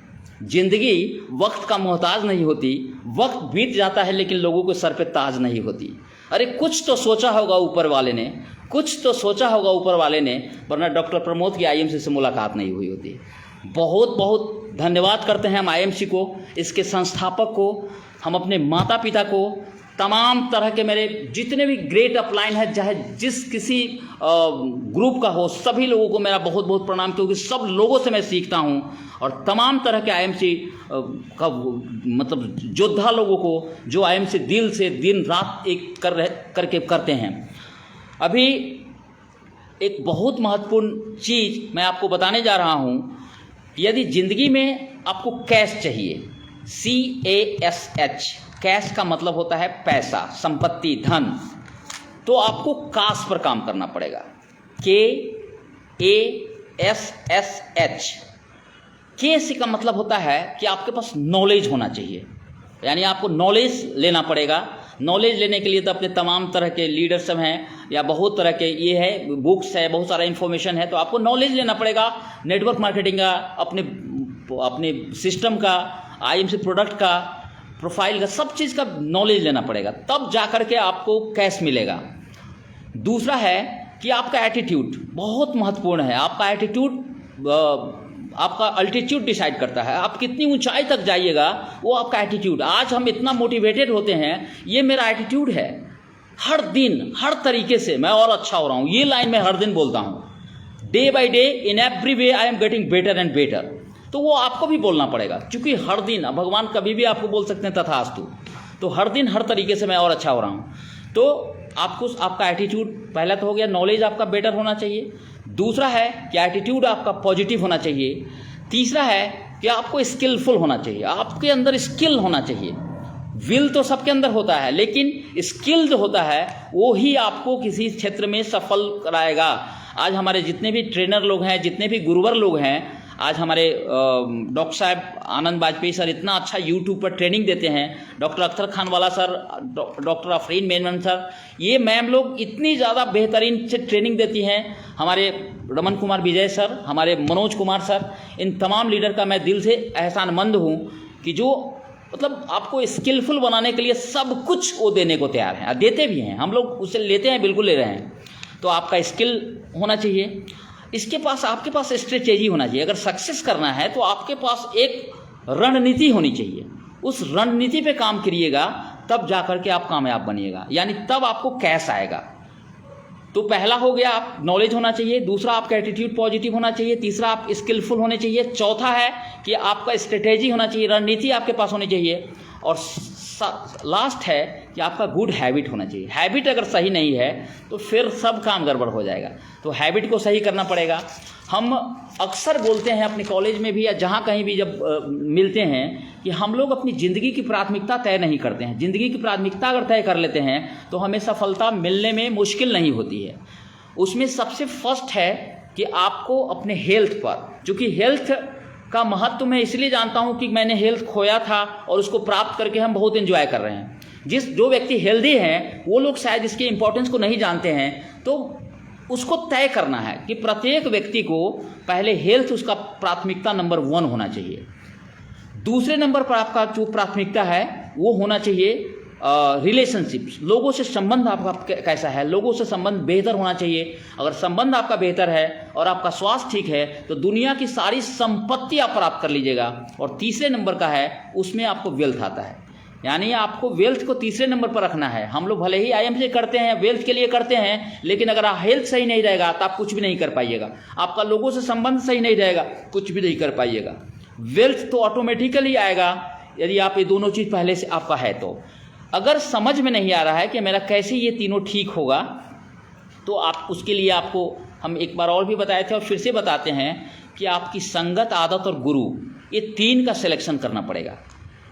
ज़िंदगी वक्त का मोहताज नहीं होती। वक्त बीत जाता है लेकिन लोगों को सर पे ताज नहीं होती। अरे कुछ तो सोचा होगा ऊपर वाले ने, कुछ तो सोचा होगा ऊपर वाले ने, वरना डॉक्टर प्रमोद की IMC से मुलाकात नहीं हुई होती। बहुत बहुत धन्यवाद करते हैं हम IMC को, इसके संस्थापक को, हम अपने माता पिता को, तमाम तरह के मेरे जितने भी ग्रेट अपलाइन है, चाहे जिस किसी ग्रुप का हो, सभी लोगों को मेरा बहुत बहुत प्रणाम, क्योंकि सब लोगों से मैं सीखता हूँ। और तमाम तरह के IMC का मतलब योद्धा लोगों को, जो IMC दिल से दिन रात एक करके करते हैं। अभी एक बहुत महत्वपूर्ण चीज़ मैं आपको बताने जा रहा हूँ। यदि ज़िंदगी में आपको कैश चाहिए, CASH, कैश का मतलब होता है पैसा, संपत्ति, धन, तो आपको काश पर काम करना पड़ेगा। KASSH। केस का मतलब होता है कि आपके पास नॉलेज होना चाहिए, यानी आपको नॉलेज लेना पड़ेगा। नॉलेज लेने के लिए तो अपने तमाम तरह के लीडर सब हैं, या बहुत तरह के ये है, बुक्स है, बहुत सारा इन्फॉर्मेशन है, तो आपको नॉलेज लेना पड़ेगा। नेटवर्क मार्केटिंग का, अपने सिस्टम का, IMC प्रोडक्ट का, प्रोफाइल का, सब चीज़ का नॉलेज लेना पड़ेगा, तब जा कर के आपको कैश मिलेगा। दूसरा है कि आपका एटीट्यूड बहुत महत्वपूर्ण है। आपका एटीट्यूड आपका अल्टीट्यूड डिसाइड करता है। आप कितनी ऊंचाई तक जाइएगा, वो आपका एटीट्यूड। आज हम इतना मोटिवेटेड होते हैं, ये मेरा एटीट्यूड है। हर दिन हर तरीके से मैं और अच्छा हो रहा हूँ, ये लाइन मैं हर दिन बोलता हूँ। Day by day, in every way I am getting better and better. तो वो आपको भी बोलना पड़ेगा, क्योंकि हर दिन भगवान कभी भी आपको बोल सकते हैं तथास्तु। तो हर दिन हर तरीके से मैं और अच्छा हो रहा हूँ। तो आपको आपका एटीट्यूड पहला तो हो गया, नॉलेज आपका बेटर होना चाहिए। दूसरा है कि एटीट्यूड आपका पॉजिटिव होना चाहिए। तीसरा है कि आपको स्किलफुल होना चाहिए, आपके अंदर स्किल होना चाहिए। विल तो सबके अंदर होता है, लेकिन स्किल जो होता है वो ही आपको किसी क्षेत्र में सफल कराएगा। आज हमारे जितने भी ट्रेनर लोग हैं, जितने भी गुरुवर लोग हैं, आज हमारे डॉक्टर साहब आनंद वाजपेयी सर इतना अच्छा यूट्यूब पर ट्रेनिंग देते हैं, डॉक्टर अख्तर खान वाला sir, doctor Afreen Menon sir, ये मैम लोग इतनी ज़्यादा बेहतरीन से ट्रेनिंग देती हैं। हमारे रमन कुमार विजय सर, हमारे मनोज कुमार सर, इन तमाम लीडर का मैं दिल से एहसानमंद हूँ कि जो मतलब आपको स्किलफुल बनाने के लिए सब कुछ वो देने को तैयार हैं, देते भी हैं। हम लोग उससे लेते हैं, बिल्कुल ले रहे हैं। तो आपका स्किल होना चाहिए, इसके पास आपके पास स्ट्रेटेजी होना चाहिए। अगर सक्सेस करना है तो आपके पास एक रणनीति होनी चाहिए। उस रणनीति पे काम करिएगा, तब जाकर के आप कामयाब बनिएगा, यानी तब आपको कैश आएगा। तो पहला हो गया, आप नॉलेज होना चाहिए। दूसरा, आपका एटीट्यूड पॉजिटिव होना चाहिए। तीसरा, आप स्किलफुल होने चाहिए। चौथा है कि आपका स्ट्रेटेजी होना चाहिए, रणनीति आपके पास होनी चाहिए। और लास्ट है कि आपका गुड हैबिट होना चाहिए। हैबिट अगर सही नहीं है तो फिर सब काम गड़बड़ हो जाएगा। तो हैबिट को सही करना पड़ेगा। हम अक्सर बोलते हैं अपने कॉलेज में भी या जहाँ कहीं भी जब मिलते हैं कि हम लोग अपनी ज़िंदगी की प्राथमिकता तय नहीं करते हैं। ज़िंदगी की प्राथमिकता अगर तय कर लेते हैं तो हमें सफलता मिलने में मुश्किल नहीं होती है। उसमें सबसे फर्स्ट है कि आपको अपने हेल्थ पर, चूँकि हेल्थ का महत्व मैं इसलिए जानता हूँ कि मैंने हेल्थ खोया था और उसको प्राप्त करके हम बहुत एंजॉय कर रहे हैं। जो व्यक्ति हेल्दी हैं वो लोग शायद इसके इम्पोर्टेंस को नहीं जानते हैं। तो उसको तय करना है कि प्रत्येक व्यक्ति को पहले हेल्थ उसका प्राथमिकता नंबर 1 होना चाहिए। दूसरे नंबर पर आपका जो प्राथमिकता है वो होना चाहिए रिलेशनशिप्स, लोगों से संबंध आपका कैसा है, लोगों से संबंध बेहतर होना चाहिए। अगर संबंध आपका बेहतर है और आपका स्वास्थ्य ठीक है तो दुनिया की सारी संपत्ति आप प्राप्त कर लीजिएगा। और तीसरे नंबर का है, उसमें आपको वेल्थ आता है, यानी आपको वेल्थ को तीसरे नंबर पर रखना है। हम लोग भले ही IMC करते हैं, वेल्थ के लिए करते हैं, लेकिन अगर हेल्थ सही नहीं रहेगा तो आप कुछ भी नहीं कर पाइएगा। आपका लोगों से संबंध सही नहीं रहेगा, कुछ भी नहीं कर पाइएगा। वेल्थ तो ऑटोमेटिकली आएगा यदि आप ये दोनों चीज़ पहले से आपका है। तो अगर समझ में नहीं आ रहा है कि मेरा कैसे ये तीनों ठीक होगा, तो आप उसके लिए आपको हम एक बार और भी बताए थे और फिर से बताते हैं कि आपकी संगत, आदत और गुरु, ये 3 का सिलेक्शन करना पड़ेगा।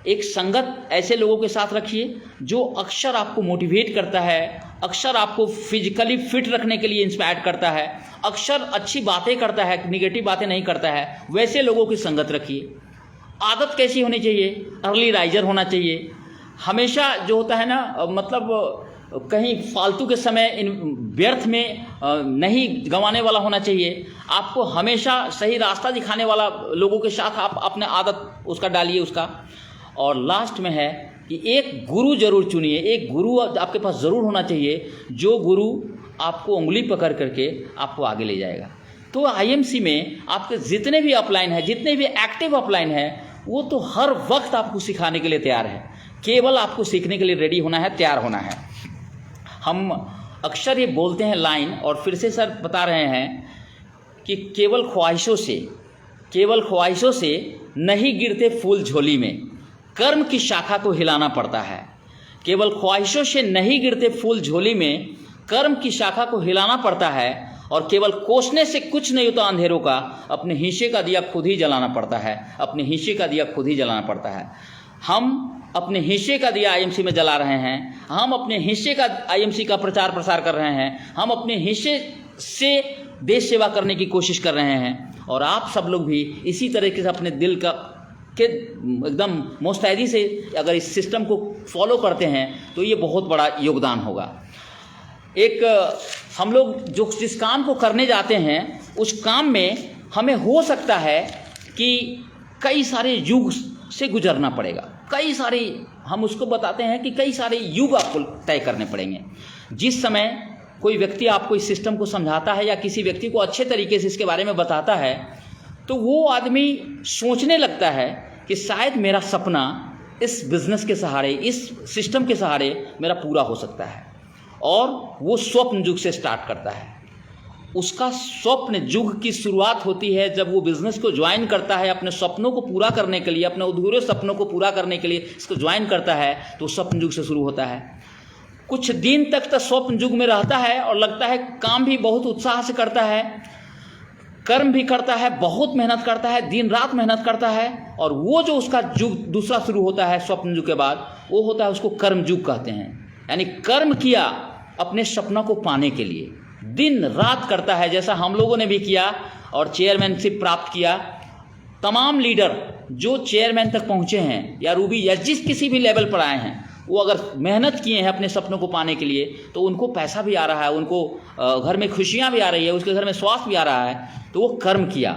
एक संगत ऐसे लोगों के साथ रखिए जो अक्सर आपको मोटिवेट करता है, अक्सर आपको फिजिकली फिट रखने के लिए इंस्पायर करता है, अक्सर अच्छी बातें करता है, नेगेटिव बातें नहीं करता है, वैसे लोगों की संगत रखिए। आदत कैसी होनी चाहिए? अर्ली राइजर होना चाहिए। हमेशा जो होता है ना, मतलब कहीं फालतू के समय व्यर्थ में नहीं गंवाने वाला होना चाहिए। आपको हमेशा सही रास्ता दिखाने वाला लोगों के साथ आप अपने आदत उसका डालिए उसका। और लास्ट में है कि एक गुरु जरूर चुनिए। एक गुरु आपके पास ज़रूर होना चाहिए, जो गुरु आपको उंगली पकड़ करके आपको आगे ले जाएगा। तो IMC में आपके जितने भी अपलाइन है, जितने भी एक्टिव अपलाइन है, वो तो हर वक्त आपको सिखाने के लिए तैयार है। केवल आपको सीखने के लिए रेडी होना है, तैयार होना है। हम अक्सर ये बोलते हैं लाइन, और फिर से सर बता रहे हैं कि केवल ख्वाहिशों से नहीं गिरते फूल झोली में, कर्म की शाखा को हिलाना पड़ता है। केवल ख्वाहिशों से नहीं गिरते फूल झोली में, कर्म की शाखा को हिलाना पड़ता है। और केवल कोसने से कुछ नहीं होता अंधेरों का, अपने हिस्से का दिया खुद ही जलाना पड़ता है। अपने हिस्से का दिया खुद ही जलाना पड़ता है। हम अपने हिस्से का दिया IMC में जला रहे हैं, हम अपने हिस्से का IMC का प्रचार प्रसार कर रहे हैं, हम अपने हिस्से से देश सेवा करने की कोशिश कर रहे हैं। और आप सब लोग भी इसी तरीके से अपने दिल का के एकदम मुस्तैदी से अगर इस सिस्टम को फॉलो करते हैं तो ये बहुत बड़ा योगदान होगा। एक हम लोग जो जिस काम को करने जाते हैं उस काम में हमें हो सकता है कि कई सारे युग से गुजरना पड़ेगा। कई सारे, हम उसको बताते हैं कि कई सारे युग आपको तय करने पड़ेंगे। जिस समय कोई व्यक्ति आपको इस सिस्टम को समझाता है या किसी व्यक्ति को अच्छे तरीके से इसके बारे में बताता है, तो वो आदमी सोचने लगता है कि शायद मेरा सपना इस बिज़नेस के सहारे, इस सिस्टम के सहारे मेरा पूरा हो सकता है। और वो स्वप्न युग से स्टार्ट करता है। उसका स्वप्न युग की शुरुआत होती है जब वो बिज़नेस को ज्वाइन करता है, अपने सपनों को पूरा करने के लिए, अपने अधूरे सपनों को पूरा करने के लिए इसको ज्वाइन करता है, तो स्वप्न युग से शुरू होता है। कुछ दिन तक तो स्वप्न युग में रहता है और लगता है काम भी बहुत उत्साह से करता है, कर्म भी करता है, बहुत मेहनत करता है, दिन रात मेहनत करता है। और वो जो उसका युग दूसरा शुरू होता है स्वप्न युग के बाद, वो होता है, उसको कर्म युग कहते हैं। यानी कर्म किया अपने सपना को पाने के लिए, दिन रात करता है, जैसा हम लोगों ने भी किया और चेयरमैनशिप प्राप्त किया। तमाम लीडर जो चेयरमैन तक पहुँचे हैं या रूबी या जिस किसी भी लेवल पर आए हैं, वो अगर मेहनत किए हैं अपने सपनों को पाने के लिए, तो उनको पैसा भी आ रहा है, उनको घर में खुशियाँ भी आ रही है, उसके घर में स्वास्थ्य भी आ रहा है, तो वो कर्म किया।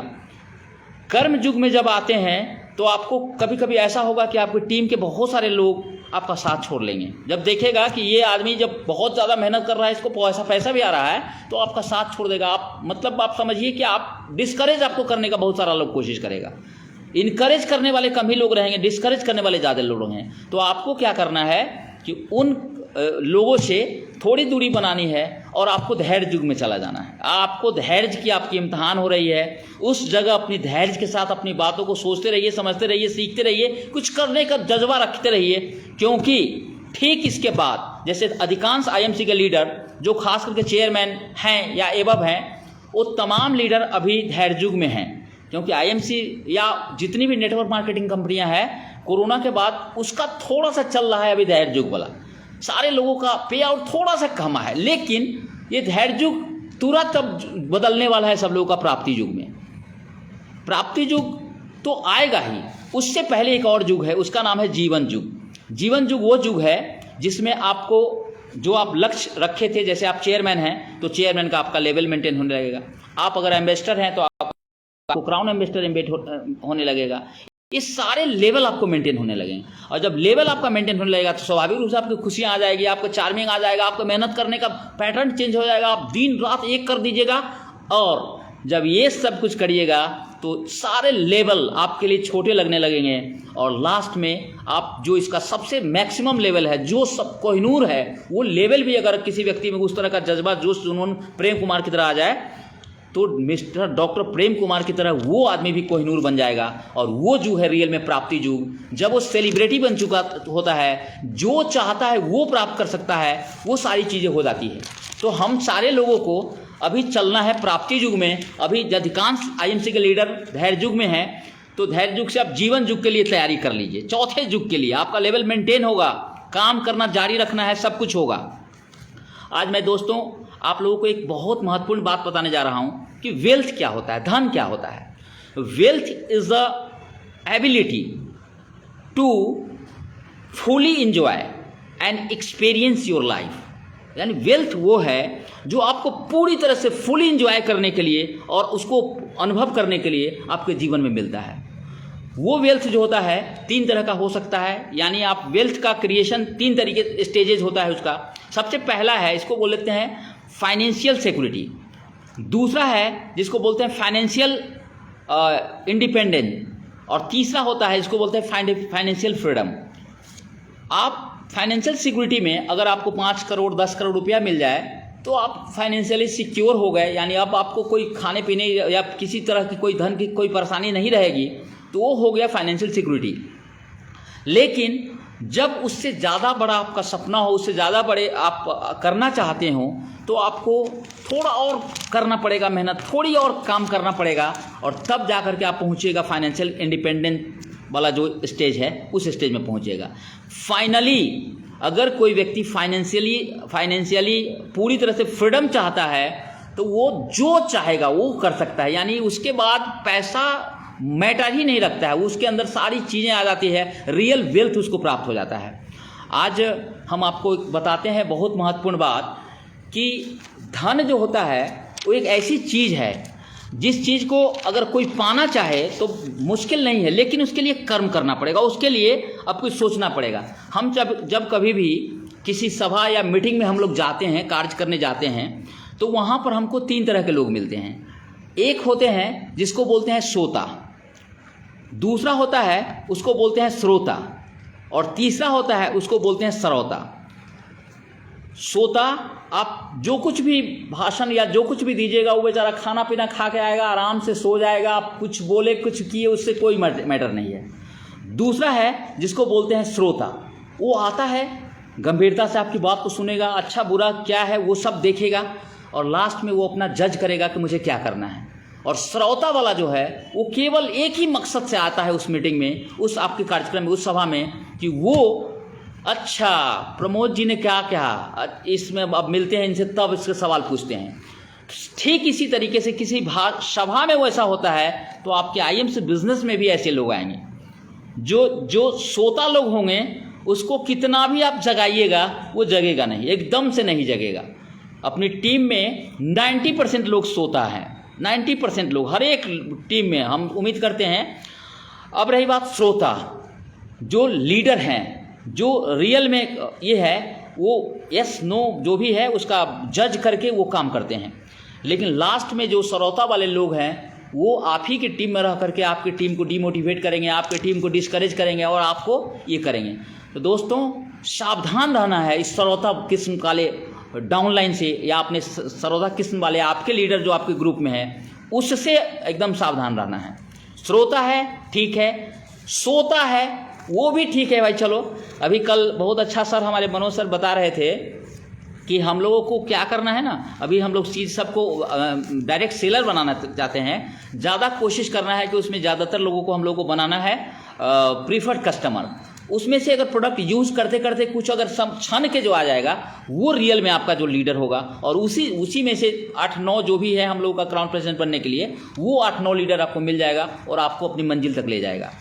कर्म युग में जब आते हैं तो आपको कभी कभी ऐसा होगा कि आपकी टीम के बहुत सारे लोग आपका साथ छोड़ लेंगे। जब देखेगा कि ये आदमी जब बहुत ज़्यादा मेहनत कर रहा है, इसको पैसा भी आ रहा है, तो आपका साथ छोड़ देगा। आप मतलब आप समझिए कि आप डिस्करेज आपको करने का बहुत सारा लोग कोशिश करेगा। इनकरेज करने वाले कम ही लोग रहेंगे, डिस्करेज करने वाले ज़्यादा लोग हैं। तो आपको क्या करना है कि उन लोगों से थोड़ी दूरी बनानी है और आपको धैर्य युग में चला जाना है। आपको धैर्य की आपकी इम्तहान हो रही है, उस जगह अपनी धैर्य के साथ अपनी बातों को सोचते रहिए, समझते रहिए, सीखते रहिए, कुछ करने का जज्बा रखते रहिए। क्योंकि ठीक इसके बाद जैसे अधिकांश आईएमसी के लीडर जो खास करके चेयरमैन हैं या एबव हैं, वो तमाम लीडर अभी धैर्य युग में हैं। क्योंकि आईएमसी या जितनी भी नेटवर्क मार्केटिंग कंपनियां हैं, कोरोना के बाद उसका थोड़ा सा चल रहा है अभी धैर्य युग वाला, सारे लोगों का पे आउट थोड़ा सा कम है। लेकिन ये धैर्य युग तुरंत अब बदलने वाला है सब लोगों का प्राप्ति युग में। प्राप्ति युग तो आएगा ही, उससे पहले एक और युग है, उसका नाम है जीवन युग। जीवन युग वो युग है जिसमें आपको जो आप लक्ष्य रखे थे, जैसे आप चेयरमैन हैं तो चेयरमैन का आपका लेवल मेंटेन होने लगेगा, आप अगर एम्बेसडर हैं तो आपको क्राउन एम्बेसडर होने लगेगा। ये सारे लेवल आपको मेंटेन होने लगेंगे, और जब लेवल आपका मेंटेन होने लगेगा तो स्वाभाविक रूप से आपकी खुशियां आ जाएगी, आपका चार्मिंग आ जाएगा, आपका मेहनत करने का पैटर्न चेंज हो जाएगा, आप दिन रात एक कर दीजिएगा। और जब ये सब कुछ करिएगा तो सारे लेवल आपके लिए छोटे लगने लगेंगे, और लास्ट में आप जो इसका सबसे मैक्सिमम लेवल है, जो सब कोहिनूर है, वो लेवल भी अगर किसी व्यक्ति में उस तरह का जज्बा, जोश, जुनून प्रेम कुमार की तरह आ जाए तो मिस्टर डॉक्टर प्रेम कुमार की तरह वो आदमी भी कोहिनूर बन जाएगा। और वो जो है रियल में प्राप्ति युग, जब वो सेलिब्रिटी बन चुका होता है, जो चाहता है वो प्राप्त कर सकता है, वो सारी चीज़ें हो जाती है। तो हम सारे लोगों को अभी चलना है प्राप्ति युग में। अभी अधिकांश आईएमसी के लीडर धैर्य युग में हैं, तो धैर्य युग से आप जीवन युग के लिए तैयारी कर लीजिए। चौथे युग के लिए आपका लेवल मेंटेन होगा, काम करना जारी रखना है, सब कुछ होगा। आज मैं दोस्तों आप लोगों को एक बहुत महत्वपूर्ण बात बताने जा रहा हूं कि वेल्थ क्या होता है, धन क्या होता है। Wealth is the ability to fully enjoy and experience your life. यानी वेल्थ वो है जो आपको पूरी तरह से फुली एंजॉय करने के लिए और उसको अनुभव करने के लिए आपके जीवन में मिलता है। वो वेल्थ जो होता है 3 तरह का हो सकता है, यानी आप वेल्थ का क्रिएशन 3 तरीके स्टेजेज होता है उसका। सबसे पहला है, इसको बोल लेते हैं फाइनेंशियल सिक्योरिटी। दूसरा है जिसको बोलते हैं फाइनेंशियल इंडिपेंडेंस, और तीसरा होता है इसको बोलते हैं फाइनेंशियल फ्रीडम। आप फाइनेंशियल सिक्योरिटी में अगर आपको 5 करोड़ 10 करोड़ रुपया मिल जाए तो आप फाइनेंशियली सिक्योर हो गए, यानी अब आपको कोई खाने पीने या किसी तरह की कोई धन की कोई परेशानी नहीं रहेगी, तो वो हो गया फाइनेंशियल सिक्योरिटी। लेकिन जब उससे ज़्यादा बड़ा आपका सपना हो, उससे ज़्यादा बड़े आप करना चाहते हो, तो आपको थोड़ा और करना पड़ेगा, मेहनत थोड़ी और काम करना पड़ेगा, और तब जा कर के आप पहुँचिएगा फाइनेंशियल इंडिपेंडेंट वाला जो स्टेज है, उस स्टेज में पहुँचिएगा। फाइनली अगर कोई व्यक्ति फाइनेंशियली पूरी तरह से फ्रीडम चाहता है तो वो जो चाहेगा वो कर सकता है, यानी उसके बाद पैसा मैटर ही नहीं रखता है, उसके अंदर सारी चीज़ें आ जाती है, रियल वेल्थ उसको प्राप्त हो जाता है। आज हम आपको बताते हैं बहुत महत्वपूर्ण बात कि धन जो होता है वो एक ऐसी चीज़ है जिस चीज़ को अगर कोई पाना चाहे तो मुश्किल नहीं है, लेकिन उसके लिए कर्म करना पड़ेगा, उसके लिए आपको सोचना पड़ेगा। हम जब कभी भी किसी सभा या मीटिंग में हम लोग जाते हैं, कार्य करने जाते हैं, तो वहाँ पर हमको 3 तरह के लोग मिलते हैं। एक होते हैं जिसको बोलते हैं सोता, दूसरा होता है उसको बोलते हैं श्रोता, और तीसरा होता है उसको बोलते हैं श्रोता। सोता, आप जो कुछ भी भाषण या जो कुछ भी दीजिएगा वो बेचारा खाना पीना खा के आएगा, आराम से सो जाएगा, आप कुछ बोले कुछ किए उससे कोई मैटर नहीं है। दूसरा है जिसको बोलते हैं श्रोता, वो आता है गंभीरता से आपकी बात को सुनेगा, अच्छा बुरा क्या है वो सब देखेगा, और लास्ट में वो अपना जज करेगा कि मुझे क्या करना है। और श्रोता वाला जो है वो केवल एक ही मकसद से आता है उस मीटिंग में, उस आपके कार्यक्रम में, उस सभा में, कि वो अच्छा प्रमोद जी ने क्या कहा, इसमें अब मिलते हैं इनसे तब इसके सवाल पूछते हैं। ठीक इसी तरीके से किसी सभा में वो ऐसा होता है, तो आपके आईएमसी बिजनेस में भी ऐसे लोग आएंगे। जो सोता लोग होंगे उसको कितना भी आप जगाइएगा वो जगेगा नहीं, एकदम से नहीं जगेगा। अपनी टीम में 90% लोग सोता है, 90% लोग हर एक टीम में, हम उम्मीद करते हैं। अब रही बात श्रोता, जो लीडर हैं, जो रियल में ये है, वो यस नो जो भी है उसका जज करके वो काम करते हैं। लेकिन लास्ट में जो श्रोता वाले लोग हैं वो आप ही की टीम में रह करके आपकी टीम को डिमोटिवेट करेंगे, आपकी टीम को डिस्करेज करेंगे और आपको ये करेंगे। तो दोस्तों सावधान रहना है इस श्रोता किस्म वाले डाउनलाइन से, या अपने श्रोता किस्म वाले आपके लीडर जो आपके ग्रुप में है उससे एकदम सावधान रहना है। श्रोता है ठीक है, सोता है वो भी ठीक है भाई। चलो अभी कल बहुत अच्छा सर हमारे मनोज सर बता रहे थे कि हम लोगों को क्या करना है ना, अभी हम लोग चीज़ सबको डायरेक्ट सेलर बनाना चाहते हैं। ज़्यादा कोशिश करना है कि उसमें ज़्यादातर लोगों को हम लोगों को बनाना है प्रीफर्ड कस्टमर। उसमें से अगर प्रोडक्ट यूज़ करते करते कुछ अगर सब छन के जो आ जाएगा वो रियल में आपका जो लीडर होगा, और उसी में से 8-9 जो भी है हम लोगों का क्राउन प्रेसिडेंट बनने के लिए, वो 8-9 लीडर आपको मिल जाएगा और आपको अपनी मंजिल तक ले जाएगा।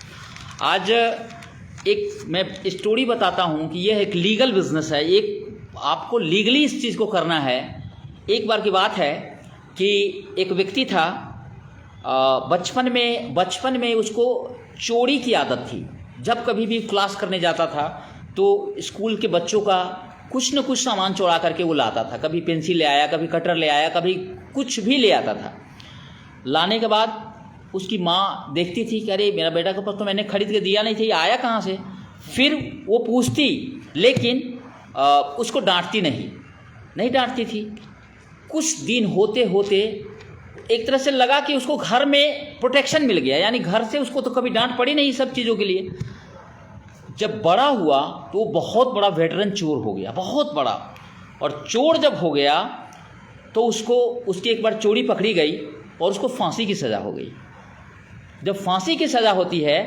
आज एक मैं स्टोरी बताता हूँ कि यह एक लीगल बिजनेस है, एक आपको लीगली इस चीज़ को करना है। एक बार की बात है कि एक व्यक्ति था, बचपन में उसको चोरी की आदत थी। जब कभी भी क्लास करने जाता था तो स्कूल के बच्चों का कुछ न कुछ सामान चुरा करके वो लाता था। कभी पेंसिल ले आया, कभी कटर ले आया, कभी कुछ भी ले आता था। लाने के बाद उसकी माँ देखती थी कि अरे मेरा बेटा के पास तो मैंने खरीद के दिया नहीं था, ये आया कहाँ से। फिर वो पूछती, लेकिन उसको डांटती नहीं डांटती थी। कुछ दिन होते होते एक तरह से लगा कि उसको घर में प्रोटेक्शन मिल गया, यानी घर से उसको तो कभी डांट पड़ी नहीं सब चीज़ों के लिए। जब बड़ा हुआ तो बहुत बड़ा वेटरन चोर हो गया, बहुत बड़ा। और चोर जब हो गया तो उसकी एक बार चोरी पकड़ी गई और उसको फांसी की सज़ा हो गई। जब फांसी की सज़ा होती है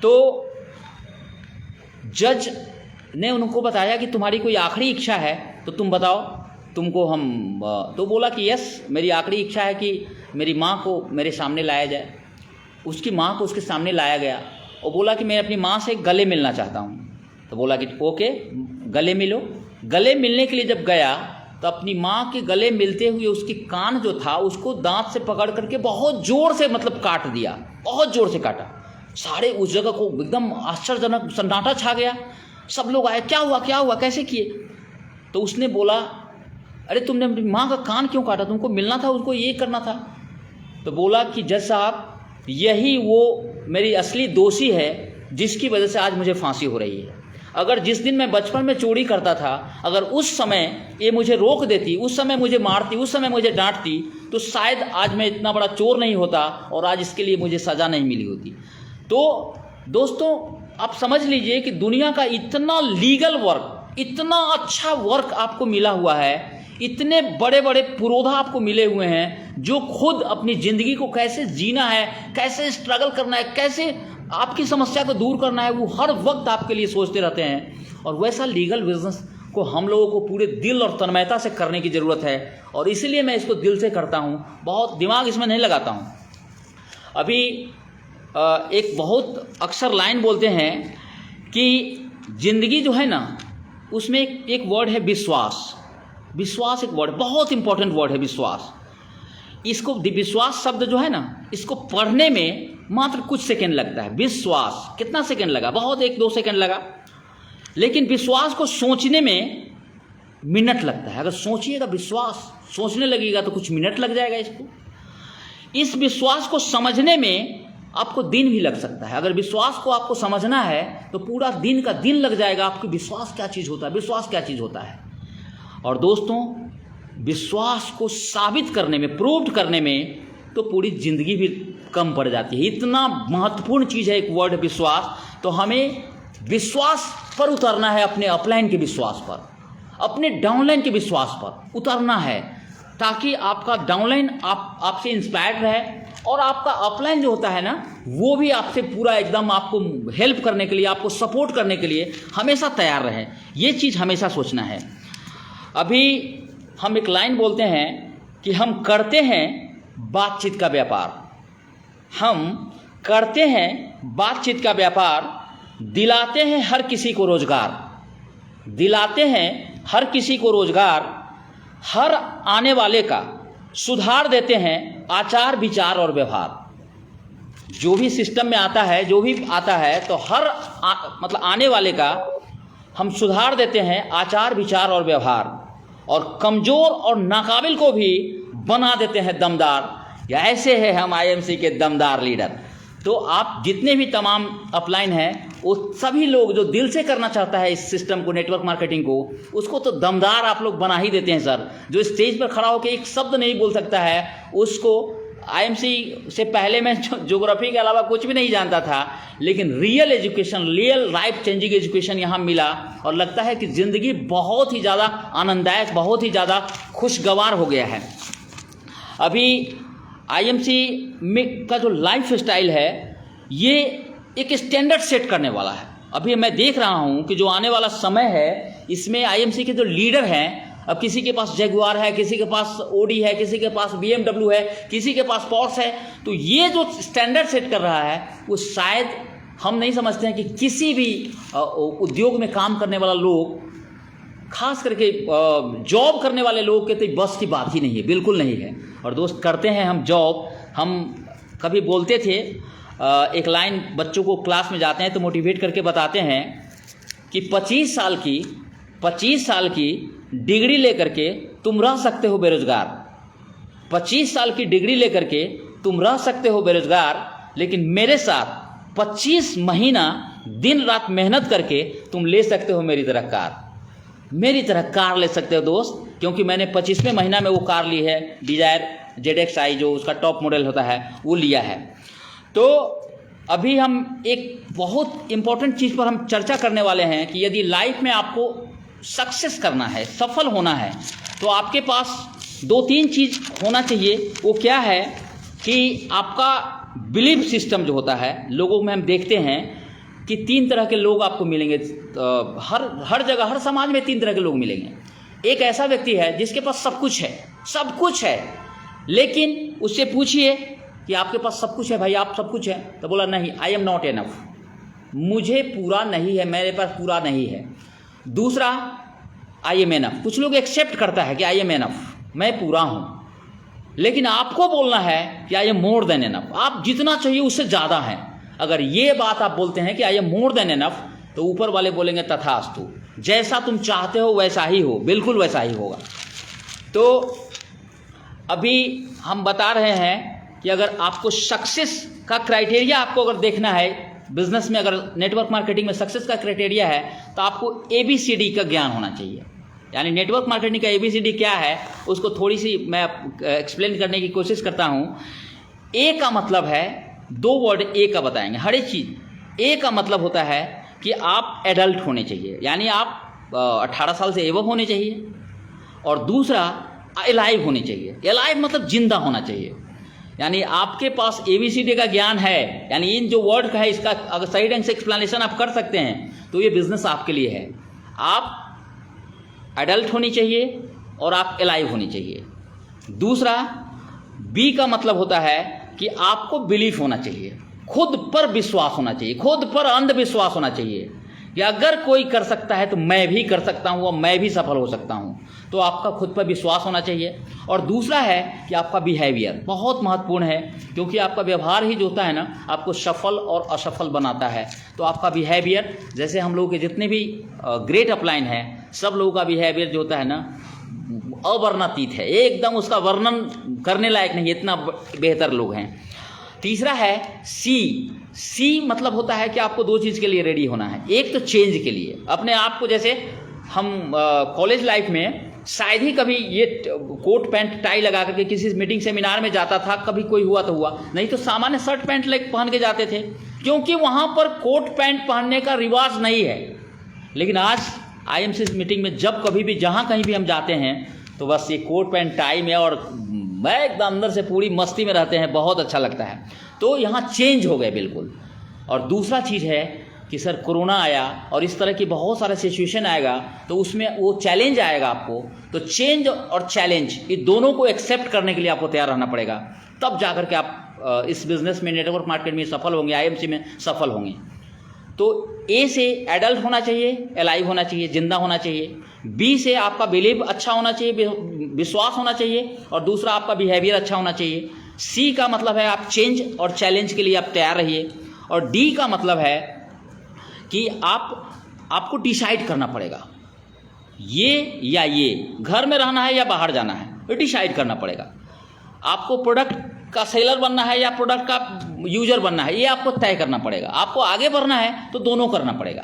तो जज ने उनको बताया कि तुम्हारी कोई आखिरी इच्छा है तो तुम बताओ, तुमको हम तो बोला कि यस, मेरी आखिरी इच्छा है कि मेरी माँ को मेरे सामने लाया जाए। उसकी माँ को उसके सामने लाया गया और बोला कि मैं अपनी माँ से गले मिलना चाहता हूँ। तो बोला कि ओके गले मिलो। गले मिलने के लिए जब गया तो अपनी माँ के गले मिलते हुए उसकी कान जो था उसको दांत से पकड़ करके बहुत ज़ोर से काट दिया, बहुत ज़ोर से काटा। सारे उस जगह को एकदम आश्चर्यजनक सन्नाटा छा गया। सब लोग आए, क्या हुआ कैसे किए। तो उसने बोला अरे तुमने अपनी माँ का कान क्यों काटा, तुमको मिलना था, उसको ये करना था। तो बोला कि जज साहब यही वो मेरी असली दोषी है जिसकी वजह से आज मुझे फांसी हो रही है। अगर जिस दिन मैं बचपन में चोरी करता था, अगर उस समय ये मुझे रोक देती, उस समय मुझे मारती, उस समय मुझे डांटती, तो शायद आज मैं इतना बड़ा चोर नहीं होता और आज इसके लिए मुझे सज़ा नहीं मिली होती। तो दोस्तों आप समझ लीजिए कि दुनिया का इतना लीगल वर्क, इतना अच्छा वर्क आपको मिला हुआ है, इतने बड़े बड़े पुरोधा आपको मिले हुए हैं जो खुद अपनी ज़िंदगी को कैसे जीना है, कैसे स्ट्रगल करना है, कैसे आपकी समस्या को दूर करना है, वो हर वक्त आपके लिए सोचते रहते हैं। और वैसा लीगल बिजनेस को हम लोगों को पूरे दिल और तन्मयता से करने की ज़रूरत है, और इसीलिए मैं इसको दिल से करता हूँ, बहुत दिमाग इसमें नहीं लगाता हूँ। अभी एक बहुत अक्सर लाइन बोलते हैं कि ज़िंदगी जो है ना उसमें एक वर्ड है विश्वास। विश्वास एक वर्ड, बहुत इंपॉर्टेंट वर्ड है विश्वास। इसको विश्वास शब्द जो है ना, इसको पढ़ने में मात्र कुछ सेकंड लगता है। विश्वास कितना सेकंड लगा, बहुत 1-2 सेकंड लगा। लेकिन विश्वास को सोचने में मिनट लगता है। अगर सोचिएगा, विश्वास सोचने लगेगा तो कुछ मिनट लग जाएगा इसको। इस विश्वास को समझने में आपको दिन भी लग सकता है। अगर विश्वास को आपको समझना है तो पूरा दिन का दिन लग जाएगा आपको विश्वास क्या चीज़ होता है, विश्वास क्या चीज़ होता है। और दोस्तों विश्वास को साबित करने में, प्रूव करने में तो पूरी ज़िंदगी भी कम पड़ जाती है। इतना महत्वपूर्ण चीज़ है एक वर्ड विश्वास। तो हमें विश्वास पर उतरना है, अपने अपलाइन के विश्वास पर, अपने डाउनलाइन के विश्वास पर उतरना है, ताकि आपका डाउनलाइन आपसे इंस्पायर्ड रहे और आपका अपलाइन जो होता है ना वो भी आपसे पूरा एकदम आपको हेल्प करने के लिए, आपको सपोर्ट करने के लिए हमेशा तैयार रहे। ये चीज़ हमेशा सोचना है। अभी हम एक लाइन बोलते हैं कि हम करते हैं बातचीत का व्यापार, हम करते हैं बातचीत का व्यापार, दिलाते हैं हर किसी को रोजगार, दिलाते हैं हर किसी को रोजगार, हर आने वाले का सुधार देते हैं आचार विचार और व्यवहार। जो भी सिस्टम में आता है, जो भी आता है, तो हर आने वाले का हम सुधार देते हैं आचार विचार और व्यवहार, और कमज़ोर और नाकाबिल को भी बना देते हैं दमदार। या ऐसे है हम आईएमसी के दमदार लीडर। तो आप जितने भी तमाम अपलाइन हैं, वो सभी लोग जो दिल से करना चाहता है इस सिस्टम को, नेटवर्क मार्केटिंग को, उसको तो दमदार आप लोग बना ही देते हैं सर। जो स्टेज पर खड़ा होकर एक शब्द नहीं बोल सकता है, उसको आईएमसी से पहले मैं ज्योग्राफी के अलावा कुछ भी नहीं जानता था, लेकिन real education, real life changing education यहाँ मिला और लगता है कि ज़िंदगी बहुत ही ज़्यादा आनंददायक, बहुत ही ज़्यादा खुशगवार हो गया है। अभी आईएमसी में का जो लाइफ स्टाइल है, ये एक स्टैंडर्ड सेट करने वाला है। अभी मैं देख रहा हूँ कि जो आने वाला समय है, इसमें आईएमसी के जो लीडर हैं, अब किसी के पास जगुआर है, किसी के पास ओडी है, किसी के पास BMW है, किसी के पास पोर्श है, तो ये जो स्टैंडर्ड सेट कर रहा है, वो शायद हम नहीं समझते हैं कि किसी भी उद्योग में काम करने वाला लोग, खास करके जॉब करने वाले लोग के तो बस की बात ही नहीं है, बिल्कुल नहीं है। और दोस्त, करते हैं हम जॉब। हम कभी बोलते थे, एक लाइन बच्चों को क्लास में जाते हैं तो मोटिवेट करके बताते हैं कि 25 साल की डिग्री लेकर के तुम रह सकते हो बेरोजगार। 25 साल की डिग्री लेकर के तुम रह सकते हो बेरोजगार, लेकिन मेरे साथ 25 महीना दिन रात मेहनत करके तुम ले सकते हो मेरी तरह कार ले सकते हो दोस्त। क्योंकि मैंने 25वें महीना में वो कार ली है, डिजायर ZXi, जो उसका टॉप मॉडल होता है, वो लिया है। तो अभी हम एक बहुत इम्पोर्टेंट चीज़ पर हम चर्चा करने वाले हैं कि यदि लाइफ में आपको सक्सेस करना है, सफल होना है, तो आपके पास 2-3 चीज़ होना चाहिए। वो क्या है कि आपका बिलीफ सिस्टम जो होता है, लोगों में हम देखते हैं कि 3 तरह के लोग आपको मिलेंगे। हर जगह, हर समाज में 3 तरह के लोग मिलेंगे। एक ऐसा व्यक्ति है जिसके पास सब कुछ है, लेकिन उससे पूछिए कि आपके पास सब कुछ है भाई, आप सब कुछ है, तो बोला नहीं, आई एम नॉट एनफ, मुझे पूरा नहीं है, मेरे पास पूरा नहीं है। दूसरा, आई एम एनफ। कुछ लोग एक्सेप्ट करता है कि आई एम एनफ, मैं पूरा हूँ, लेकिन आपको बोलना है कि I am more than enough, आप जितना चाहिए उससे ज़्यादा हैं। अगर ये बात आप बोलते हैं कि I am more than enough, तो ऊपर वाले बोलेंगे तथास्तु, जैसा तुम चाहते हो वैसा ही हो, बिल्कुल वैसा ही होगा। तो अभी हम बता रहे हैं कि अगर आपको सक्सेस का क्राइटेरिया आपको अगर देखना है बिजनेस में, अगर नेटवर्क मार्केटिंग में सक्सेस का क्राइटेरिया है, तो आपको ABCD का ज्ञान होना चाहिए। यानी नेटवर्क मार्केटिंग का ABCD क्या है, उसको थोड़ी सी मैं एक्सप्लेन करने की कोशिश करता हूँ। A का मतलब है, 2 वर्ड A का बताएंगे हर एक चीज़। A का मतलब होता है कि आप एडल्ट होने चाहिए, यानी आप 18 साल से एबव होने चाहिए। और दूसरा, अलाइव होने चाहिए। अलाइव मतलब जिंदा होना चाहिए, यानी आपके पास ABCD का ज्ञान है, यानी इन जो वर्ड का है, इसका अगर सही ढंग से एक्सप्लेनेशन आप कर सकते हैं तो ये बिजनेस आपके लिए है। आप एडल्ट होनी चाहिए और आप अलाइव होनी चाहिए। दूसरा, B का मतलब होता है कि आपको बिलीफ होना चाहिए, खुद पर विश्वास होना चाहिए, खुद पर अंधविश्वास होना चाहिए कि अगर कोई कर सकता है तो मैं भी कर सकता हूँ और मैं भी सफल हो सकता हूँ। तो आपका खुद पर विश्वास होना चाहिए। और दूसरा है कि आपका बिहेवियर बहुत महत्वपूर्ण है, क्योंकि आपका व्यवहार ही जो होता है ना, आपको सफल और असफल बनाता है। तो आपका बिहेवियर, जैसे हम लोगों के जितने भी ग्रेट अपलाइन हैं, सब लोगों का बिहेवियर जो होता है ना, अवर्णनातीत है, एकदम उसका वर्णन करने लायक नहीं, इतना बेहतर लोग हैं। तीसरा है सी मतलब होता है कि आपको 2 चीज़ के लिए रेडी होना है। एक तो चेंज के लिए, अपने आप को, जैसे हम कॉलेज लाइफ में शायद ही कभी ये कोट पैंट टाई लगा करके किसी मीटिंग सेमिनार में जाता था, कभी कोई हुआ तो हुआ, नहीं तो सामान्य शर्ट पैंट पहन के जाते थे, क्योंकि वहाँ पर कोट पैंट पहनने का रिवाज नहीं है। लेकिन आज आईएमसी मीटिंग में जब कभी भी, जहाँ कहीं भी हम जाते हैं, तो बस ये कोट पैंट टाई में, और मैं एकदम अंदर से पूरी मस्ती में रहते हैं, बहुत अच्छा लगता है। तो यहाँ चेंज हो गए बिल्कुल। और दूसरा चीज़ है कि सर कोरोना आया और इस तरह की बहुत सारा सिचुएशन आएगा, तो उसमें वो चैलेंज आएगा आपको। तो चेंज और चैलेंज, ये दोनों को एक्सेप्ट करने के लिए आपको तैयार रहना पड़ेगा, तब जाकर के आप इस बिज़नेस में, नेटवर्क मार्केट में सफल होंगे, आईएमसी में सफल होंगे। तो A से एडल्ट होना चाहिए, अलाइव होना चाहिए, जिंदा होना चाहिए। B से आपका बिलीव अच्छा होना चाहिए, विश्वास होना चाहिए, और दूसरा आपका बिहेवियर अच्छा होना चाहिए। C का मतलब है आप चेंज और चैलेंज के लिए आप तैयार रहिए। और D का मतलब है कि आपको डिसाइड करना पड़ेगा, ये या ये, घर में रहना है या बाहर जाना है, ये डिसाइड करना पड़ेगा। आपको प्रोडक्ट का सेलर बनना है या प्रोडक्ट का यूजर बनना है, ये आपको तय करना पड़ेगा। आपको आगे बढ़ना है तो दोनों करना पड़ेगा,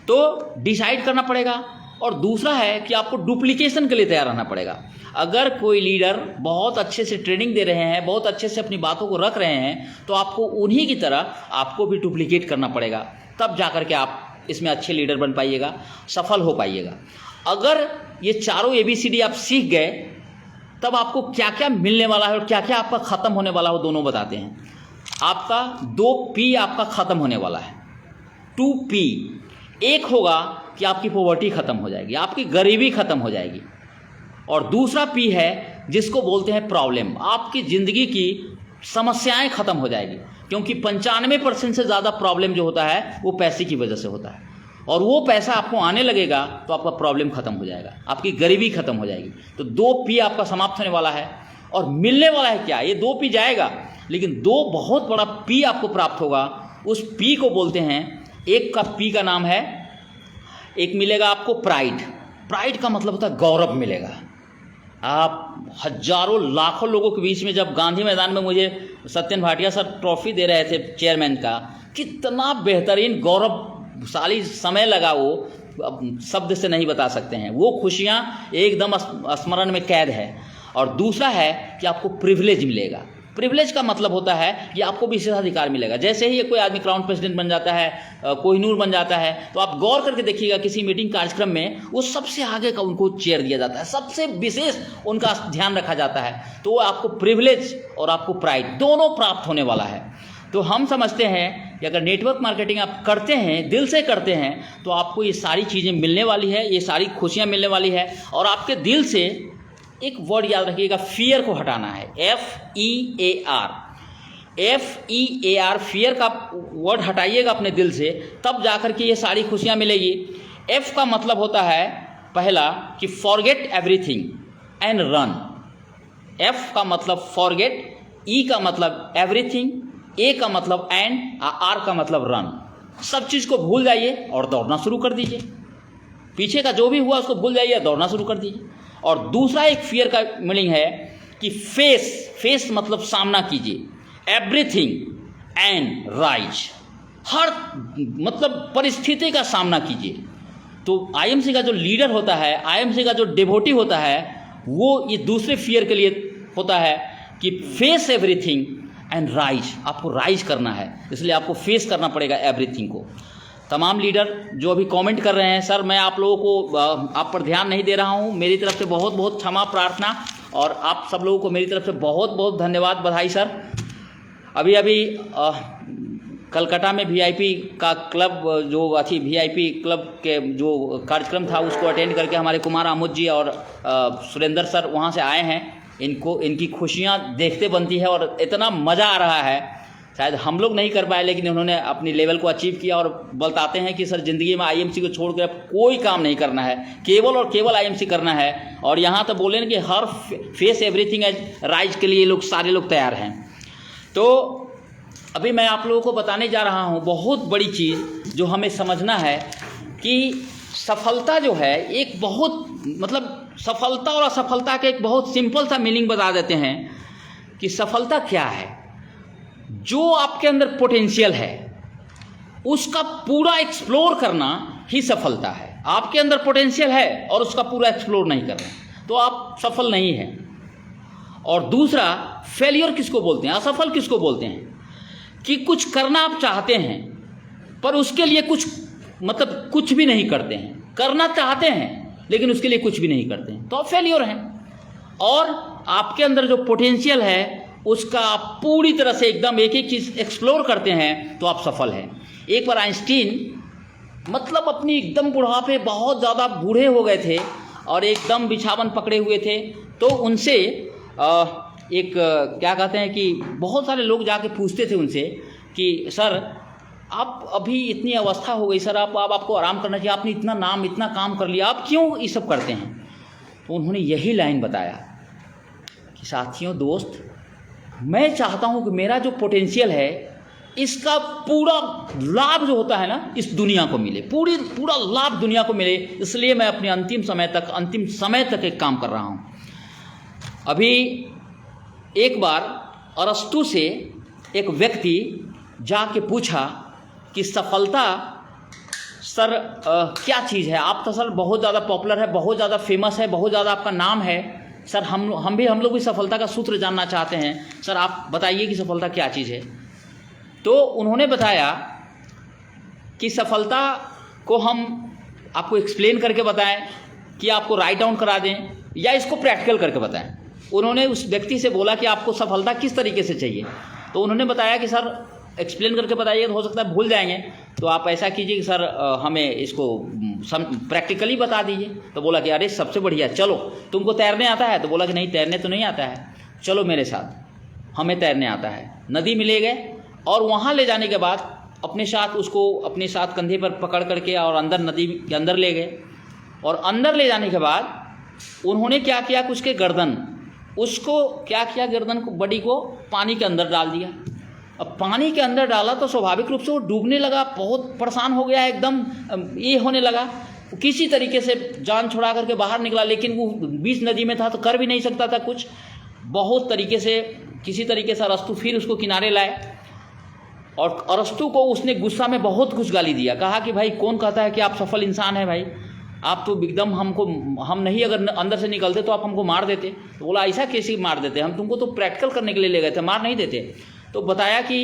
तो डिसाइड करना पड़ेगा। और दूसरा है कि आपको डुप्लीकेशन के लिए तैयार रहना पड़ेगा। अगर कोई लीडर बहुत अच्छे से ट्रेनिंग दे रहे हैं, बहुत अच्छे से अपनी बातों को रख रहे हैं, तो आपको उन्हीं की तरह आपको भी डुप्लीकेट करना पड़ेगा, तब जाकर के आप इसमें अच्छे लीडर बन पाइएगा, सफल हो पाइएगा। अगर ये चारों ABCD आप सीख गए, तब आपको क्या क्या मिलने वाला है और क्या क्या आपका ख़त्म होने वाला है, वो दोनों बताते हैं। आपका 2P आपका ख़त्म होने वाला है, 2P। एक होगा कि आपकी पॉवर्टी ख़त्म हो जाएगी, आपकी गरीबी ख़त्म हो जाएगी, और दूसरा P है जिसको बोलते हैं प्रॉब्लम। आपकी ज़िंदगी की समस्याएं ख़त्म हो जाएगी, क्योंकि 95% से ज़्यादा प्रॉब्लम जो होता है वो पैसे की वजह से होता है, और वो पैसा आपको आने लगेगा तो आपका प्रॉब्लम ख़त्म हो जाएगा, आपकी गरीबी ख़त्म हो जाएगी। तो 2P आपका समाप्त होने वाला है। और मिलने वाला है क्या? ये 2P जाएगा, लेकिन 2 बहुत बड़ा P आपको प्राप्त होगा। उस P को बोलते हैं, एक का P का नाम है, एक मिलेगा आपको प्राइड। प्राइड का मतलब होता है गौरव मिलेगा। आप हजारों लाखों लोगों के बीच में, जब गांधी मैदान में मुझे सत्यन भाटिया सर ट्रॉफी दे रहे थे चेयरमैन का, कितना बेहतरीन गौरवशाली समय लगा, वो शब्द से नहीं बता सकते हैं। वो खुशियाँ एकदम स्मरण में कैद है। और दूसरा है कि आपको प्रिविलेज मिलेगा। प्रिविलेज का मतलब होता है कि आपको विशेषाधिकार मिलेगा। जैसे ही कोई आदमी क्राउन प्रेसिडेंट बन जाता है, कोहिनूर बन जाता है, तो आप गौर करके देखिएगा किसी मीटिंग कार्यक्रम में वो सबसे आगे का उनको चेयर दिया जाता है, सबसे विशेष उनका ध्यान रखा जाता है। तो आपको प्रिविलेज और आपको प्राइड दोनों प्राप्त होने वाला है। तो हम समझते हैं कि अगर नेटवर्क मार्केटिंग आप करते हैं, दिल से करते हैं, तो आपको ये सारी चीज़ें मिलने वाली है, ये सारी खुशियाँ मिलने वाली है। और आपके दिल से एक वर्ड याद रखिएगा, फियर को हटाना है, FEAR। FEAR, फियर का वर्ड हटाइएगा अपने दिल से, तब जाकर के ये सारी खुशियाँ मिलेगी। F का मतलब होता है पहला कि forget everything and run. F का मतलब फॉरगेट, E का मतलब एवरीथिंग, A का मतलब एंड, R का मतलब रन। सब चीज़ को भूल जाइए और दौड़ना शुरू कर दीजिए। पीछे का जो भी हुआ उसको भूल जाइए, दौड़ना शुरू कर दीजिए। और दूसरा एक फियर का मीनिंग है कि फेस मतलब सामना कीजिए, एवरीथिंग एंड राइज, हर मतलब परिस्थिति का सामना कीजिए। तो IMC का जो लीडर होता है, IMC का जो डिवोटी होता है, वो ये दूसरे फियर के लिए होता है कि फेस एवरीथिंग एंड राइज। आपको राइज करना है, इसलिए आपको फेस करना पड़ेगा एवरीथिंग को। तमाम लीडर जो अभी कमेंट कर रहे हैं, सर मैं आप लोगों को आप पर ध्यान नहीं दे रहा हूं, मेरी तरफ से बहुत बहुत क्षमा प्रार्थना, और आप सब लोगों को मेरी तरफ से बहुत बहुत धन्यवाद, बधाई सर। अभी कलकत्ता में VIP का क्लब जो अच्छी VIP क्लब के जो कार्यक्रम था उसको अटेंड करके हमारे कुमार आमोद जी और सुरेंद्र सर वहाँ से आए हैं। इनकी खुशियाँ देखते बनती है और इतना मज़ा आ रहा है, शायद हम लोग नहीं कर पाए, लेकिन उन्होंने अपनी लेवल को अचीव किया। और बताते हैं कि सर ज़िंदगी में IMC को छोड़कर कोई काम नहीं करना है, केवल और केवल IMC करना है। और यहाँ तो बोले ना कि हर फेस एवरीथिंग एज राइज के लिए लोग सारे लोग तैयार हैं। तो अभी मैं आप लोगों को बताने जा रहा हूँ बहुत बड़ी चीज़ जो हमें समझना है कि सफलता जो है एक बहुत मतलब सफलता और असफलता का एक बहुत सिंपल सा मीनिंग बता देते हैं कि सफलता क्या है। जो आपके अंदर पोटेंशियल है उसका पूरा एक्सप्लोर करना ही सफलता है। आपके अंदर पोटेंशियल है और उसका पूरा एक्सप्लोर नहीं कर रहे तो आप सफल नहीं हैं। और दूसरा, फेलियर किसको बोलते हैं, असफल किसको बोलते हैं, कि कुछ करना आप चाहते हैं पर उसके लिए कुछ भी नहीं करते हैं, करना चाहते हैं लेकिन उसके लिए कुछ भी नहीं करते हैं, तो आप फेलियर हैं। और आपके अंदर जो पोटेंशियल है उसका आप पूरी तरह से एकदम एक एक चीज़ एक्सप्लोर करते हैं तो आप सफल हैं। एक बार आइंस्टीन मतलब अपनी एकदम बुढ़ापे बहुत ज़्यादा बूढ़े हो गए थे और एकदम बिछावन पकड़े हुए थे, तो उनसे एक क्या कहते हैं कि बहुत सारे लोग जाके पूछते थे उनसे कि सर आप अभी इतनी अवस्था हो गई सर, आपको आराम करना चाहिए, आपने इतना नाम इतना काम कर लिया, आप क्यों ये सब करते हैं। तो उन्होंने यही लाइन बताया कि साथियों दोस्त, मैं चाहता हूं कि मेरा जो पोटेंशियल है इसका पूरा लाभ जो होता है ना इस दुनिया को मिले, पूरा लाभ दुनिया को मिले, इसलिए मैं अपने अंतिम समय तक एक काम कर रहा हूं। अभी एक बार अरस्तु से एक व्यक्ति जाके पूछा कि सफलता सर क्या चीज़ है? आप तो सर बहुत ज़्यादा पॉपुलर है, बहुत ज़्यादा फेमस है, बहुत ज़्यादा आपका नाम है सर, हम लोग भी सफलता का सूत्र जानना चाहते हैं सर, आप बताइए कि सफलता क्या चीज़ है। तो उन्होंने बताया कि सफलता को हम आपको एक्सप्लेन करके बताएं कि आपको राइट डाउन करा दें या इसको प्रैक्टिकल करके बताएं। उन्होंने उस व्यक्ति से बोला कि आपको सफलता किस तरीके से चाहिए, तो उन्होंने बताया कि सर एक्सप्लेन करके बताइए तो हो सकता है भूल जाएंगे, तो आप ऐसा कीजिए कि सर हमें इसको प्रैक्टिकली बता दीजिए। तो बोला कि अरे सबसे बढ़िया, चलो तुमको तैरने आता है? तो बोला कि नहीं तैरने तो नहीं आता है, चलो मेरे साथ, हमें तैरने आता है। नदी में ले गए और वहाँ ले जाने के बाद अपने साथ कंधे पर पकड़ करके और अंदर नदी के अंदर ले गए। और अंदर ले जाने के बाद उन्होंने क्या किया कि उसके गर्दन को बॉडी को पानी के अंदर डाल दिया। अब पानी के अंदर डाला तो स्वाभाविक रूप से वो डूबने लगा, बहुत परेशान हो गया, एकदम ये होने लगा, किसी तरीके से जान छुड़ा करके बाहर निकला, लेकिन वो बीच नदी में था तो कर भी नहीं सकता था कुछ। बहुत तरीके से किसी तरीके से अरस्तु फिर उसको किनारे लाए और अरस्तु को उसने गुस्सा में बहुत कुछ गाली दिया। कहा कि भाई कौन कहता है कि आप सफल इंसान हैं भाई, आप तो एकदम हम नहीं अगर अंदर से निकलते तो आप हमको मार देते। तो बोला ऐसा कैसे मार देते, हम तुमको तो प्रैक्टिकल करने के लिए ले गए थे, मार नहीं देते। तो बताया कि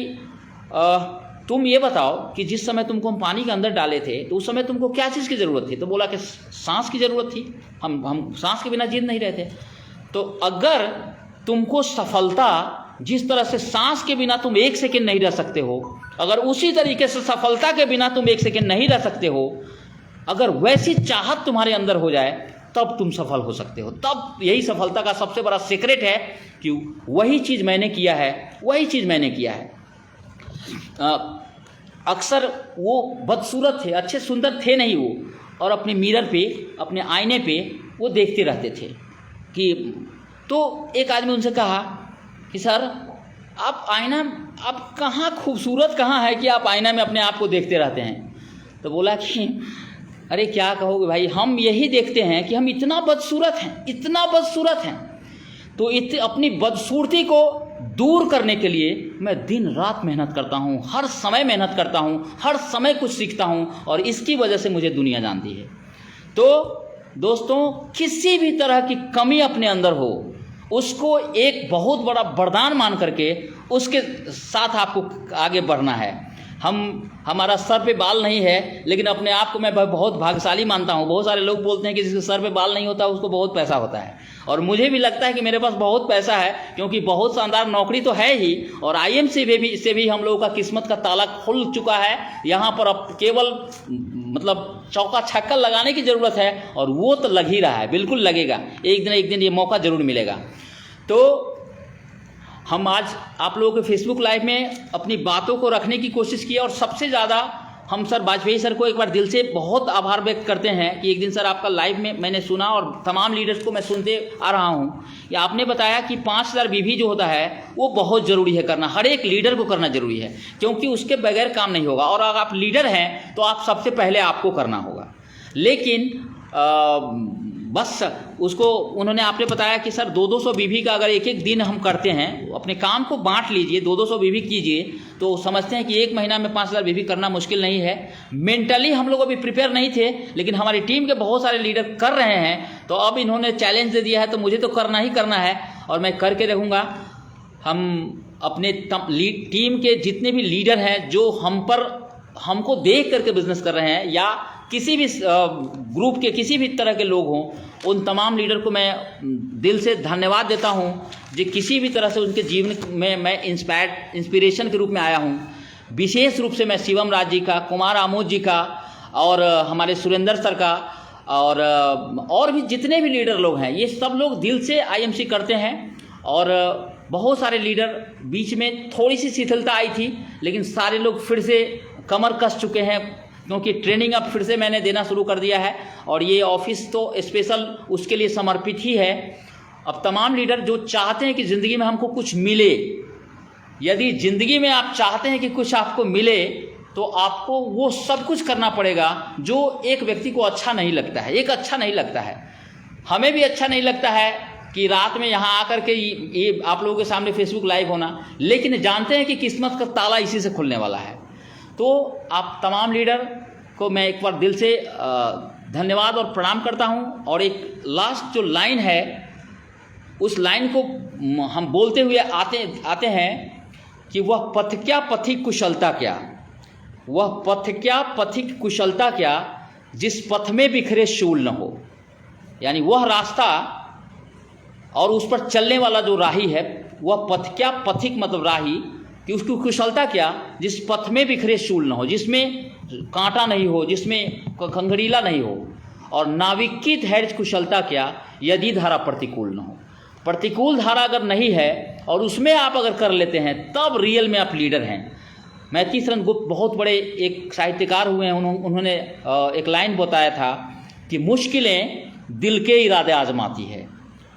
तुम ये बताओ कि जिस समय तुमको हम पानी के अंदर डाले थे तो उस समय तुमको क्या चीज़ की ज़रूरत थी? तो बोला कि सांस की ज़रूरत थी, हम सांस के बिना जी नहीं रहे थे। तो अगर तुमको सफलता, जिस तरह से सांस के बिना तुम 1 सेकेंड नहीं रह सकते हो, अगर उसी तरीके से सफलता के बिना तुम 1 सेकेंड नहीं रह सकते हो, अगर वैसी चाहत तुम्हारे अंदर हो जाए तब तुम सफल हो सकते हो। तब यही सफलता का सबसे बड़ा सीक्रेट है कि वही चीज़ मैंने किया है। अक्सर वो बदसूरत थे, अच्छे सुंदर थे नहीं वो, और अपने मिरर पे, अपने आईने पे वो देखते रहते थे कि, तो एक आदमी उनसे कहा कि सर आप कहाँ खूबसूरत कहाँ है कि आप आईना में अपने आप को देखते रहते हैं? तो बोला कि अरे क्या कहोगे भाई, हम यही देखते हैं कि हम इतना बदसूरत हैं, तो अपनी बदसूरती को दूर करने के लिए मैं दिन रात मेहनत करता हूँ, हर समय मेहनत करता हूँ, हर समय कुछ सीखता हूँ, और इसकी वजह से मुझे दुनिया जानती है। तो दोस्तों, किसी भी तरह की कमी अपने अंदर हो, उसको एक बहुत बड़ा वरदान मान करके उसके साथ आपको आगे बढ़ना है। हमारा सर पे बाल नहीं है, लेकिन अपने आप को मैं बहुत भाग्यशाली मानता हूँ। बहुत सारे लोग बोलते हैं कि जिसके सर पे बाल नहीं होता उसको बहुत पैसा होता है, और मुझे भी लगता है कि मेरे पास बहुत पैसा है, क्योंकि बहुत शानदार नौकरी तो है ही, और IMC से भी हम लोगों का किस्मत का ताला खुल चुका है। यहाँ पर अब केवल मतलब चौका छक्का लगाने की ज़रूरत है, और वो तो लग ही रहा है, बिल्कुल लगेगा, एक दिन ये मौका ज़रूर मिलेगा। तो हम आज आप लोगों के फेसबुक लाइव में अपनी बातों को रखने की कोशिश की, और सबसे ज़्यादा हम सर वाजपेयी सर को एक बार दिल से बहुत आभार व्यक्त करते हैं कि एक दिन सर आपका लाइव में मैंने सुना, और तमाम लीडर्स को मैं सुनते आ रहा हूँ कि आपने बताया कि 5000 बीवी जो होता है वो बहुत ज़रूरी है करना, हर एक लीडर को करना ज़रूरी है, क्योंकि उसके बगैर काम नहीं होगा। और अगर आप लीडर हैं तो आप सबसे पहले आपको करना होगा। लेकिन बस उसको उन्होंने आपने बताया कि सर 200 बीवी का अगर एक दिन हम करते हैं, अपने काम को बांट लीजिए, 200 बीवी कीजिए, तो समझते हैं कि 1 महीना में 5000 बीवी करना मुश्किल नहीं है। मेंटली हम लोग अभी प्रिपेयर नहीं थे, लेकिन हमारी टीम के बहुत सारे लीडर कर रहे हैं, तो अब इन्होंने चैलेंज दे दिया है, तो मुझे तो करना ही करना है, और मैं करके रहूँगा। हम अपने टीम के जितने भी लीडर हैं जो हमको देख करके बिजनेस कर रहे हैं, या किसी भी ग्रुप के किसी भी तरह के लोग हों, उन तमाम लीडर को मैं दिल से धन्यवाद देता हूं, जो किसी भी तरह से उनके जीवन में मैं इंस्पिरेशन के रूप में आया हूं। विशेष रूप से मैं शिवम राज जी का, कुमार आमोद जी का, और हमारे सुरेंद्र सर का, और भी जितने भी लीडर लोग हैं, ये सब लोग दिल से IMC करते हैं। और बहुत सारे लीडर, बीच में थोड़ी सी शिथिलता आई थी, लेकिन सारे लोग फिर से कमर कस चुके हैं, क्योंकि ट्रेनिंग अब फिर से मैंने देना शुरू कर दिया है, और ये ऑफिस तो स्पेशल उसके लिए समर्पित ही है। अब तमाम लीडर जो चाहते हैं कि ज़िंदगी में हमको कुछ मिले, यदि ज़िंदगी में आप चाहते हैं कि कुछ आपको मिले, तो आपको वो सब कुछ करना पड़ेगा जो एक व्यक्ति को अच्छा नहीं लगता है। हमें भी अच्छा नहीं लगता है कि रात में यहाँ आकर के ये आप लोगों के सामने फेसबुक लाइव होना, लेकिन जानते हैं कि किस्मत का ताला इसी से खुलने वाला है। तो आप तमाम लीडर को मैं एक बार दिल से धन्यवाद और प्रणाम करता हूँ। और एक लास्ट जो लाइन है, उस लाइन को हम बोलते हुए आते हैं कि वह पथ क्या पथिक कुशलता क्या, वह पथ क्या पथिक कुशलता क्या, जिस पथ में बिखरे शूल न हो। यानी वह रास्ता और उस पर चलने वाला जो राही है, वह पथ क्या पथिक मतलब राही, कि उसकी कुशलता क्या, जिस पथ में बिखरे शूल न हो, जिसमें कांटा नहीं हो, जिसमें खंगड़ीला नहीं हो। और नाविक की धैर्य कुशलता क्या, यदि धारा प्रतिकूल न हो। प्रतिकूल धारा अगर नहीं है और उसमें आप अगर कर लेते हैं, तब रियल में आप लीडर हैं। मैथिली शरण गुप्त बहुत बड़े एक साहित्यकार हुए हैं, उन्होंने एक लाइन बताया था कि मुश्किलें दिल के इरादे आजमाती है,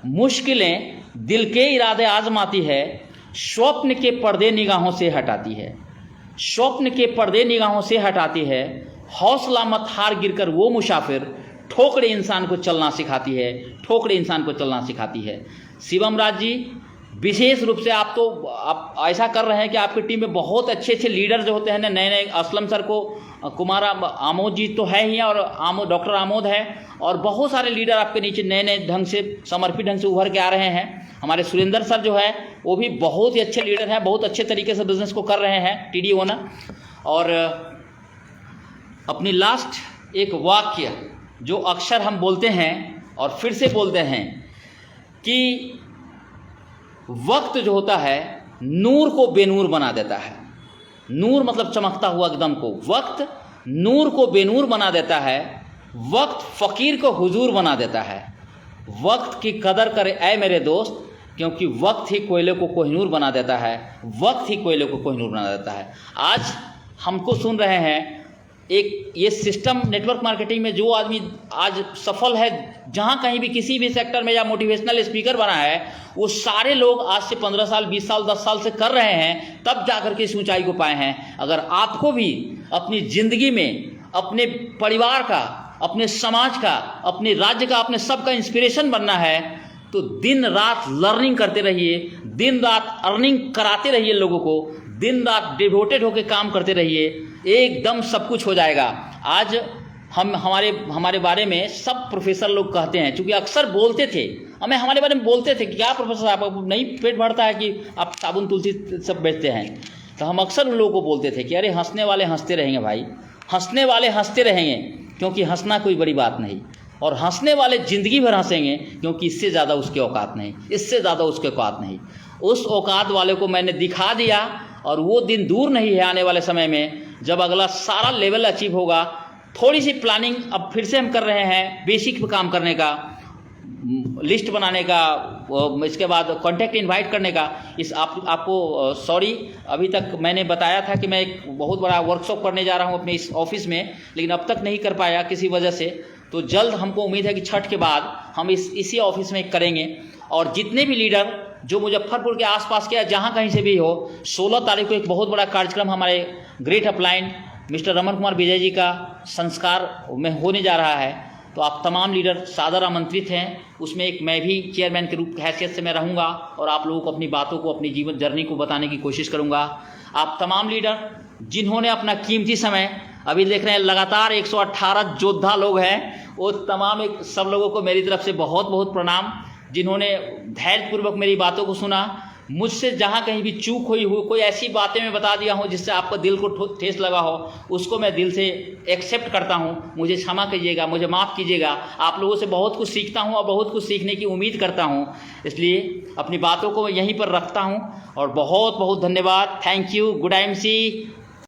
मुश्किलें दिल के इरादे आजमाती है, स्वप्न के पर्दे निगाहों से हटाती है, स्वप्न के पर्दे निगाहों से हटाती है। हौसला मत हार गिरकर वो मुसाफिर, ठोकरे इंसान को चलना सिखाती है, ठोकरे इंसान को चलना सिखाती है। शिवम राज जी, विशेष रूप से आप ऐसा कर रहे हैं कि आपकी टीम में बहुत अच्छे अच्छे लीडर जो होते हैं ना, नए नए, असलम सर को, कुमार आमोद जी तो है ही, और डॉक्टर आमोद है, और बहुत सारे लीडर आपके नीचे नए नए ढंग से, समर्पित ढंग से उभर के आ रहे हैं। हमारे सुरेंद्र सर जो है वो भी बहुत ही अच्छे लीडर हैं, बहुत अच्छे तरीके से बिजनेस को कर रहे हैं, टीडी ओनर। और अपनी लास्ट एक वाक्य जो अक्सर हम बोलते हैं और फिर से बोलते हैं कि वक्त जो होता है नूर को बेनूर बना देता है। नूर मतलब चमकता हुआ एकदम को, वक्त नूर को बेनूर बना देता है, वक्त फ़कीर को हुजूर बना देता है। वक्त की कदर करे ऐ मेरे दोस्त, क्योंकि वक्त ही कोयले को कोहिनूर बना देता है, वक्त ही कोयले को कोहिनूर बना देता है। आज हमको सुन रहे हैं, एक ये सिस्टम नेटवर्क मार्केटिंग में जो आदमी आज सफल है, जहाँ कहीं भी किसी भी सेक्टर में या मोटिवेशनल स्पीकर बना है, वो सारे लोग आज से 15 साल 20 साल 10 साल से कर रहे हैं, तब जाकर के इस ऊंचाई को पाए हैं। अगर आपको भी अपनी ज़िंदगी में अपने परिवार का, अपने समाज का, अपने राज्य का, अपने सबका इंस्पिरेशन बनना है, तो दिन रात लर्निंग करते रहिए, दिन रात अर्निंग कराते रहिए लोगों को, दिन रात डिवोटेड होकर काम करते रहिए, एकदम सब कुछ हो जाएगा। आज हमारे बारे में सब प्रोफेसर लोग कहते हैं, क्योंकि अक्सर बोलते थे, हमारे बारे में बोलते थे कि क्या प्रोफेसर आपको नहीं पेट भरता है कि आप साबुन तुलसी सब बेचते हैं। तो हम अक्सर उन लोगों को बोलते थे कि अरे हंसने वाले हंसते रहेंगे भाई, हंसने वाले हंसते रहेंगे, क्योंकि हंसना कोई बड़ी बात नहीं, और हंसने वाले ज़िंदगी भर हंसेंगे, क्योंकि इससे ज़्यादा उसके औकात नहीं, इससे ज़्यादा उसके औकात नहीं। उस औकात वाले को मैंने दिखा दिया, और वो दिन दूर नहीं है आने वाले समय में जब अगला सारा लेवल अचीव होगा। थोड़ी सी प्लानिंग अब फिर से हम कर रहे हैं, बेसिक पे काम करने का, लिस्ट बनाने का, इसके बाद कॉन्टैक्ट इनवाइट करने का। आपको सॉरी, अभी तक मैंने बताया था कि मैं एक बहुत बड़ा वर्कशॉप करने जा रहा हूँ अपने इस ऑफिस में, लेकिन अब तक नहीं कर पाया किसी वजह से। तो जल्द हमको उम्मीद है कि छठ के बाद हम इसी ऑफिस में करेंगे। और जितने भी लीडर जो मुजफ्फरपुर के आसपास के, जहाँ कहीं से भी हो, 16 तारीख को एक बहुत बड़ा कार्यक्रम हमारे great upline mister Raman Kumar Vijay ji का संस्कार में होने जा रहा है। तो आप तमाम लीडर सादर आमंत्रित हैं। उसमें एक मैं भी चेयरमैन के रूप हैसियत से मैं रहूँगा और आप लोगों को अपनी बातों को, अपनी जीवन जर्नी को बताने की कोशिश करूँगा। आप तमाम लीडर जिन्होंने अपना कीमती समय, अभी देख रहे हैं लगातार 118 योद्धा लोग हैं, वो तमाम सब लोगों को मेरी तरफ से बहुत बहुत प्रणाम, जिन्होंने धैर्यपूर्वक मेरी बातों को सुना। मुझसे जहाँ कहीं भी चूक हुई हो, कोई ऐसी बातें मैं बता दिया हूँ जिससे आपका दिल को ठेस लगा हो, उसको मैं दिल से एक्सेप्ट करता हूँ। मुझे क्षमा कीजिएगा, मुझे माफ़ कीजिएगा। आप लोगों से बहुत कुछ सीखता हूँ और बहुत कुछ सीखने की उम्मीद करता हूँ, इसलिए अपनी बातों को मैं यहीं पर रखता हूँ। और बहुत बहुत धन्यवाद। Thank you. Good MC।